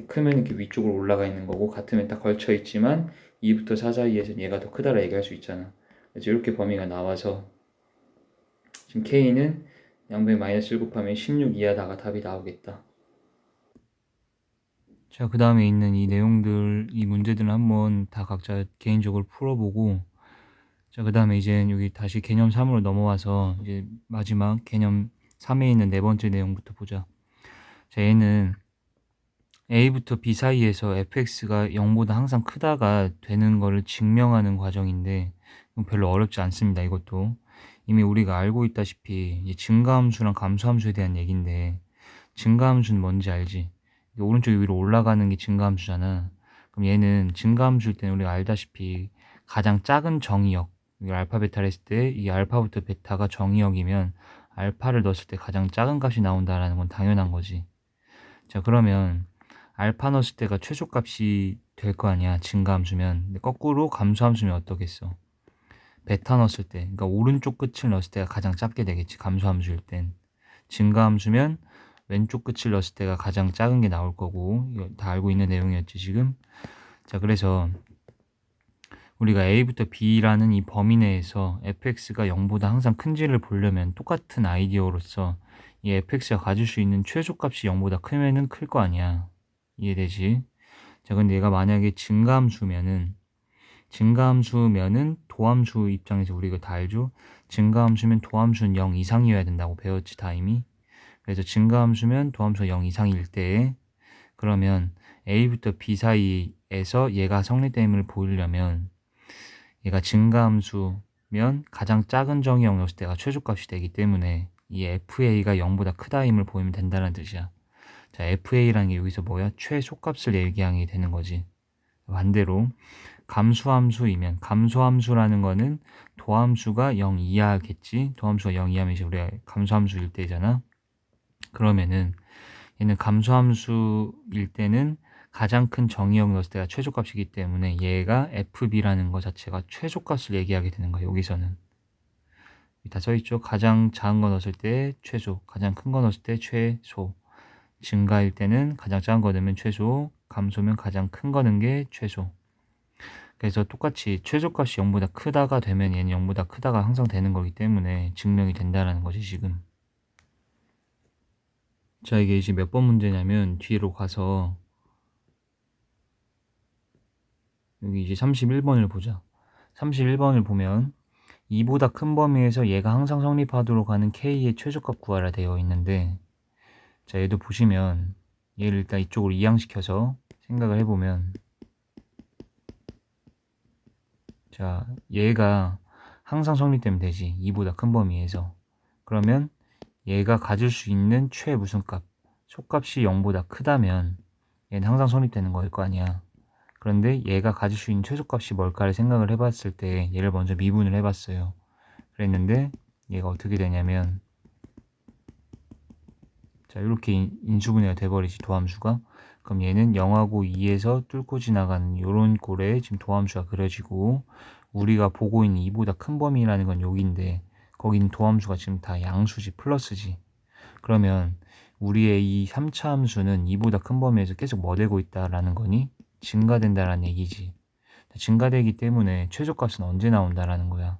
크면 이렇게 위쪽으로 올라가 있는 거고, 같으면 딱 걸쳐 있지만 2부터 4 사이에서 얘가 더 크다라 얘기할 수 있잖아. 그래서 이렇게 범위가 나와서 지금 k는 양변에 마이너스 1 곱하면 16 이하다가 답이 나오겠다. 자, 그 다음에 있는 이 내용들, 이 문제들은 한번 다 각자 개인적으로 풀어보고, 자, 그 다음에 이제 여기 다시 개념 3으로 넘어와서 이제 마지막 개념 3에 있는 네 번째 내용부터 보자. 자, 얘는 A부터 B 사이에서 fx가 0보다 항상 크다가 되는 거를 증명하는 과정인데, 별로 어렵지 않습니다, 이것도. 이미 우리가 알고 있다시피 이제 증가함수랑 감소함수에 대한 얘기인데, 증가함수는 뭔지 알지? 오른쪽 위로 올라가는 게 증가함수잖아. 그럼 얘는 증가함수일 때는 우리가 알다시피 가장 작은 정의역, 알파 베타를 했을 때 이 알파부터 베타가 정의역이면 알파를 넣었을 때 가장 작은 값이 나온다라는 건 당연한 거지. 자, 그러면 알파 넣었을 때가 최소값이 될 거 아니야, 증가함수면. 근데 거꾸로 감소함수면 어떻겠어? 베타 넣었을 때, 그러니까 오른쪽 끝을 넣었을 때가 가장 작게 되겠지, 감소함수일 땐. 증가함수면 왼쪽 끝을 넣었을 때가 가장 작은 게 나올 거고, 이거 다 알고 있는 내용이었지 지금. 자, 그래서 우리가 A부터 B라는 이 범위 내에서 fx가 0보다 항상 큰지를 보려면 똑같은 아이디어로서 이 fx가 가질 수 있는 최소값이 0보다 크면은 클 거 아니야. 이해되지? 자, 근데 얘가 만약에 증가함수면은 도함수 입장에서 우리가 다 알죠? 증가함수면 도함수는 0 이상이어야 된다고 배웠지, 다 이미. 그래서 증가함수면 도함수가 0 이상일 때, 그러면 A부터 B 사이에서 얘가 성립됨을 보이려면 얘가 증가함수면 가장 작은 정의 0 넣었을 때가 최소값이 되기 때문에 이 FA가 0보다 크다임을 보이면 된다는 뜻이야. 자, FA라는 게 여기서 뭐야? 최소값을 얘기하게 되는 거지. 반대로 감소함수이면, 감소함수라는 거는 도함수가 0 이하겠지. 도함수가 0 이하면 이제 우리가 감소함수일 때잖아. 그러면은 얘는 감소함수일 때는 가장 큰 정의역 넣었을 때가 최소값이기 때문에 얘가 fb라는 거 자체가 최소값을 얘기하게 되는 거야, 여기서는. 다 써있죠. 가장 작은 거 넣었을 때 최소, 가장 큰 거 넣었을 때 최소. 증가일 때는 가장 작은 거 넣으면 최소, 감소면 가장 큰 거 넣은 게 최소. 그래서 똑같이 최소값이 0보다 크다가 되면 얘는 0보다 크다가 항상 되는 거기 때문에 증명이 된다는 거지, 지금. 자, 이게 이제 몇 번 문제냐면 뒤로 가서 여기 이제 31번을 보자. 31번을 보면 2보다 큰 범위에서 얘가 항상 성립하도록 하는 k의 최소값 구하라 되어 있는데, 자, 얘도 보시면 얘를 일단 이쪽으로 이항시켜서 생각을 해보면, 자, 얘가 항상 성립되면 되지, 2보다 큰 범위에서. 그러면 얘가 가질 수 있는 최 무슨 값, 소값이 0보다 크다면 얘는 항상 성립되는 거일 거 아니야. 그런데 얘가 가질 수 있는 최소값이 뭘까를 생각을 해봤을 때 얘를 먼저 미분을 해봤어요. 그랬는데 얘가 어떻게 되냐면, 자, 이렇게 인수분해가 돼버리지, 도함수가. 그럼 얘는 0하고 2에서 뚫고 지나가는 요런 꼴에 지금 도함수가 그려지고, 우리가 보고 있는 2보다 큰 범위라는 건 여기인데 거기는 도함수가 지금 다 양수지, 플러스지. 그러면 우리의 이 3차 함수는 2보다 큰 범위에서 계속 뭐 되고 있다라는 거니? 증가된다라는 얘기지. 증가되기 때문에 최소값은 언제 나온다라는 거야.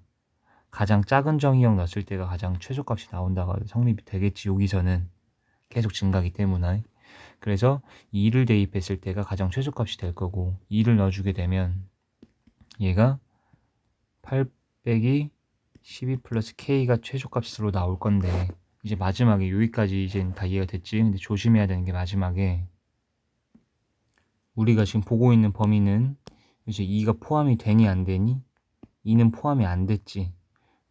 가장 작은 정의역 넣었을 때가 가장 최소값이 나온다가 성립이 되겠지, 여기서는. 계속 증가하기 때문에. 그래서 2를 대입했을 때가 가장 최소값이 될 거고, 2를 넣어주게 되면 얘가 8 빼기 12 플러스 k가 최소값으로 나올 건데, 이제 마지막에 여기까지 이제 다 이해가 됐지. 근데 조심해야 되는 게 마지막에 우리가 지금 보고 있는 범위는 이제 2가 포함이 되니 안 되니? 2는 포함이 안 됐지.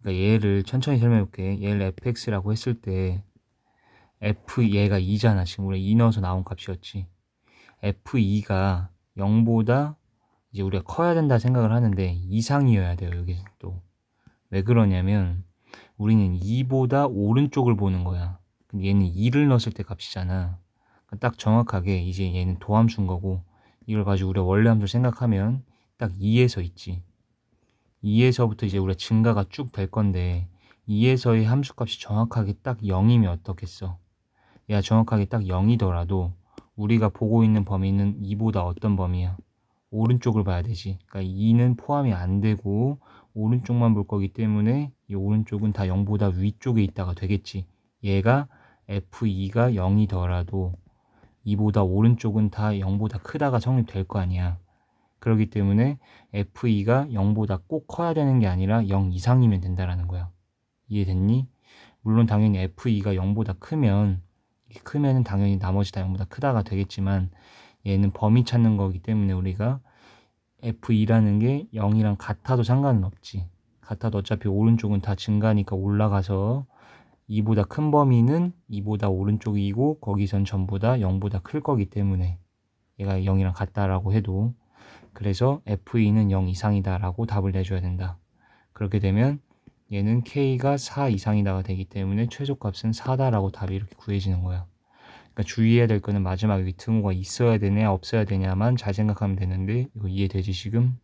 그러니까 얘를 천천히 설명해 볼게. 얘를 fx라고 했을 때 f 얘가 2잖아. 지금 우리가 2 넣어서 나온 값이었지. f2가 0보다 이제 우리가 커야 된다 생각을 하는데 이상이어야 돼요. 여기서 또 왜 그러냐면 우리는 2보다 오른쪽을 보는 거야. 근데 얘는 2를 넣었을 때 값이잖아. 딱 정확하게 이제 얘는 도함수인 거고 이걸 가지고 우리가 원래 함수 생각하면 딱 2에서 있지. 2에서부터 이제 우리가 증가가 쭉 될 건데 2에서의 함수값이 정확하게 딱 0이면 어떻겠어? 얘가 정확하게 딱 0이더라도 우리가 보고 있는 범위는 2보다 어떤 범위야? 오른쪽을 봐야 되지. 그러니까 2는 포함이 안 되고 오른쪽만 볼 거기 때문에 이 오른쪽은 다 0보다 위쪽에 있다가 되겠지. 얘가 F2가 0이더라도 2보다 오른쪽은 다 0보다 크다가 성립될 거 아니야. 그렇기 때문에 F2가 0보다 꼭 커야 되는 게 아니라 0 이상이면 된다라는 거야. 이해됐니? 물론 당연히 F2가 0보다 크면은 당연히 나머지 다 0보다 크다가 되겠지만 얘는 범위 찾는 거기 때문에 우리가 F2라는 게 0이랑 같아도 상관은 없지. 같아도 어차피 오른쪽은 다 증가니까 올라가서 2보다 큰 범위는 2보다 오른쪽이고 거기선 전부 다 0보다 클 거기 때문에 얘가 0이랑 같다라고 해도 그래서 F2는 0 이상이다 라고 답을 내줘야 된다. 그렇게 되면 얘는 K가 4 이상이다가 되기 때문에 최소값은 4다 라고 답이 이렇게 구해지는 거야. 그러니까 주의해야 될 거는 마지막에 여기 등호가 있어야 되냐 없어야 되냐만 잘 생각하면 되는데 이거 이해되지 지금?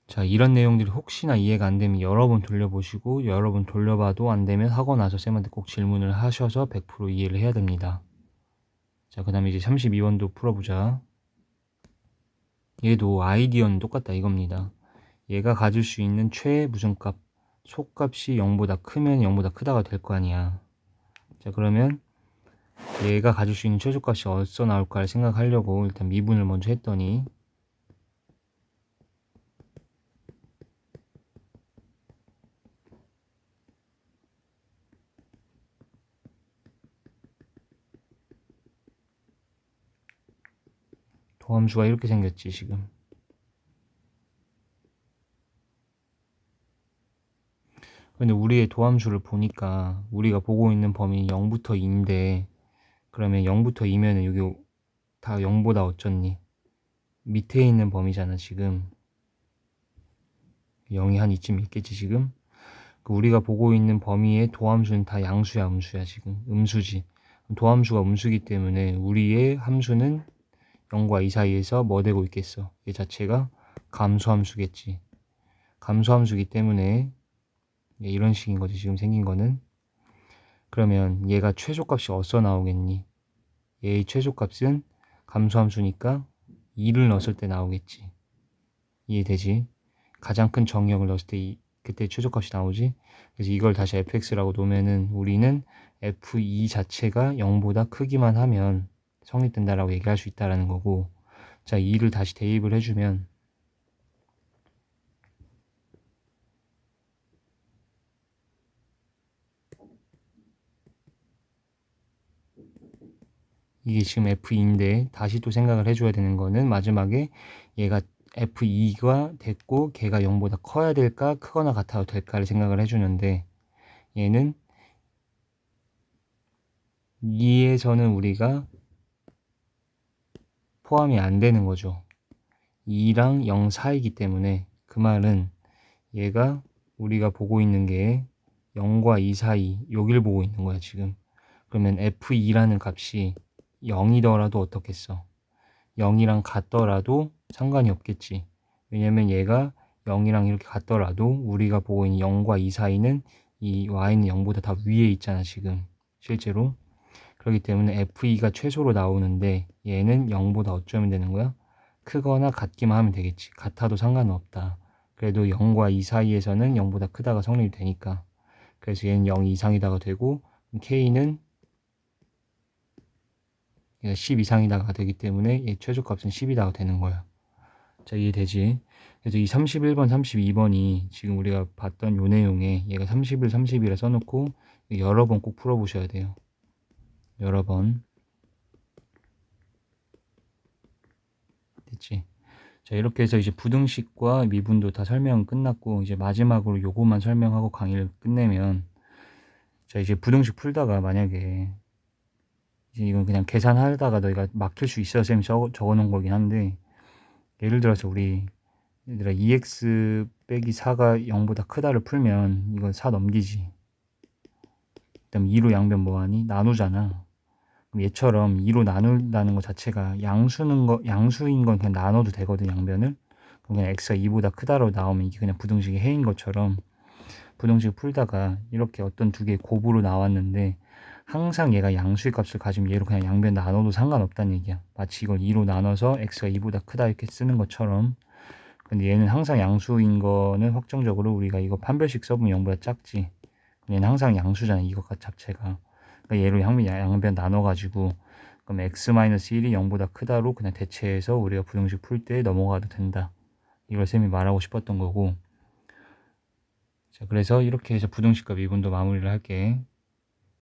자, 이런 내용들이 혹시나 이해가 안 되면 여러 번 돌려보시고 여러 번 돌려봐도 안 되면 하고 나서 쌤한테 꼭 질문을 하셔서 100% 이해를 해야 됩니다. 자, 그 다음에 이제 32번도 풀어보자. 얘도 아이디어는 똑같다 이겁니다. 얘가 가질 수 있는 최 무슨 값, 속값이 0보다 크면 0보다 크다가 될 거 아니야. 자, 그러면 얘가 가질 수 있는 최소값이 어디서 나올까를 생각하려고 일단 미분을 먼저 했더니 도함수가 이렇게 생겼지 지금. 근데 우리의 도함수를 보니까 우리가 보고 있는 범위 0부터 2인데 그러면 0부터 2면은 여기 다 0보다 어쩌니? 밑에 있는 범위잖아 지금. 0이 한 이쯤 있겠지 지금. 우리가 보고 있는 범위의 도함수는 다 양수야 음수야 지금. 음수지. 도함수가 음수기 때문에 우리의 함수는 0과 2 사이에서 뭐 되고 있겠어? 얘 자체가 감소함수겠지. 감소함수기 때문에 이런 식인 거지 지금 생긴 거는. 그러면 얘가 최소값이 어디서 나오겠니? 얘의 최소값은 감소함수니까 2를 넣었을 때 나오겠지. 이해되지? 가장 큰 정의역을 넣었을 때 그때 최소값이 나오지. 그래서 이걸 다시 fx라고 놓으면은 우리는 f2 자체가 0보다 크기만 하면 성립된다라고 얘기할 수 있다라는 거고. 자, 2를 다시 대입을 해주면 이게 지금 F2인데 다시 또 생각을 해줘야 되는 거는 마지막에 얘가 F2가 됐고 걔가 0보다 커야 될까 크거나 같아도 될까를 생각을 해주는데 얘는 2에서는 우리가 포함이 안 되는 거죠. 2랑 0 사이기 때문에 그 말은 얘가 우리가 보고 있는 게 0과 2 사이 여길 보고 있는 거야 지금. 그러면 F2라는 값이 0이더라도 어떻겠어? 0이랑 같더라도 상관이 없겠지. 왜냐면 얘가 0이랑 이렇게 같더라도 우리가 보고 있는 0과 2 사이는 이 y는 0보다 다 위에 있잖아 지금 실제로. 그렇기 때문에 f2가 최소로 나오는데 얘는 0보다 어쩌면 되는 거야? 크거나 같기만 하면 되겠지. 같아도 상관은 없다. 그래도 0과 2 사이에서는 0보다 크다가 성립이 되니까. 그래서 얘는 0 이상이다가 되고 k는 10 이상이다가 되기 때문에 얘 최소값은 10이다가 되는 거야. 자, 이해되지? 그래서 이 31번, 32번이 지금 우리가 봤던 요 내용에 얘가 31, 30이라 써놓고 여러 번 꼭 풀어보셔야 돼요. 여러 번. 됐지? 자, 이렇게 해서 이제 부등식과 미분도 다 설명 끝났고 이제 마지막으로 요거만 설명하고 강의를 끝내면 자, 이제 부등식 풀다가 만약에 이제 이건 그냥 계산하다가 너희가 막힐 수 있어서 쌤이 적어 놓은 거긴 한데 예를 들어서 우리 얘들아 2x 빼기 4가 0보다 크다를 풀면 이건 4 넘기지. 그다음 2로 양변 뭐하니? 나누잖아. 그럼 얘처럼 2로 나눈다는 것 자체가 양수인 건 그냥 나눠도 되거든, 양변을. 그럼 그냥 x가 2보다 크다로 나오면 이게 그냥 부등식의 해인 것처럼 부등식을 풀다가 이렇게 어떤 두 개의 곱으로 나왔는데 항상 얘가 양수의 값을 가지면 얘로 그냥 양변 나눠도 상관없다는 얘기야. 마치 이걸 2로 나눠서 x가 2보다 크다 이렇게 쓰는 것처럼. 근데 얘는 항상 양수인 거는 확정적으로 우리가 이거 판별식 써보면 0보다 작지. 얘는 항상 양수잖아, 이것 자체가. 그러니까 얘로 양변 나눠가지고 그럼 x-1이 0보다 크다로 그냥 대체해서 우리가 부등식 풀 때 넘어가도 된다. 이걸 쌤이 말하고 싶었던 거고. 자, 그래서 이렇게 해서 부등식과 미분도 마무리를 할게.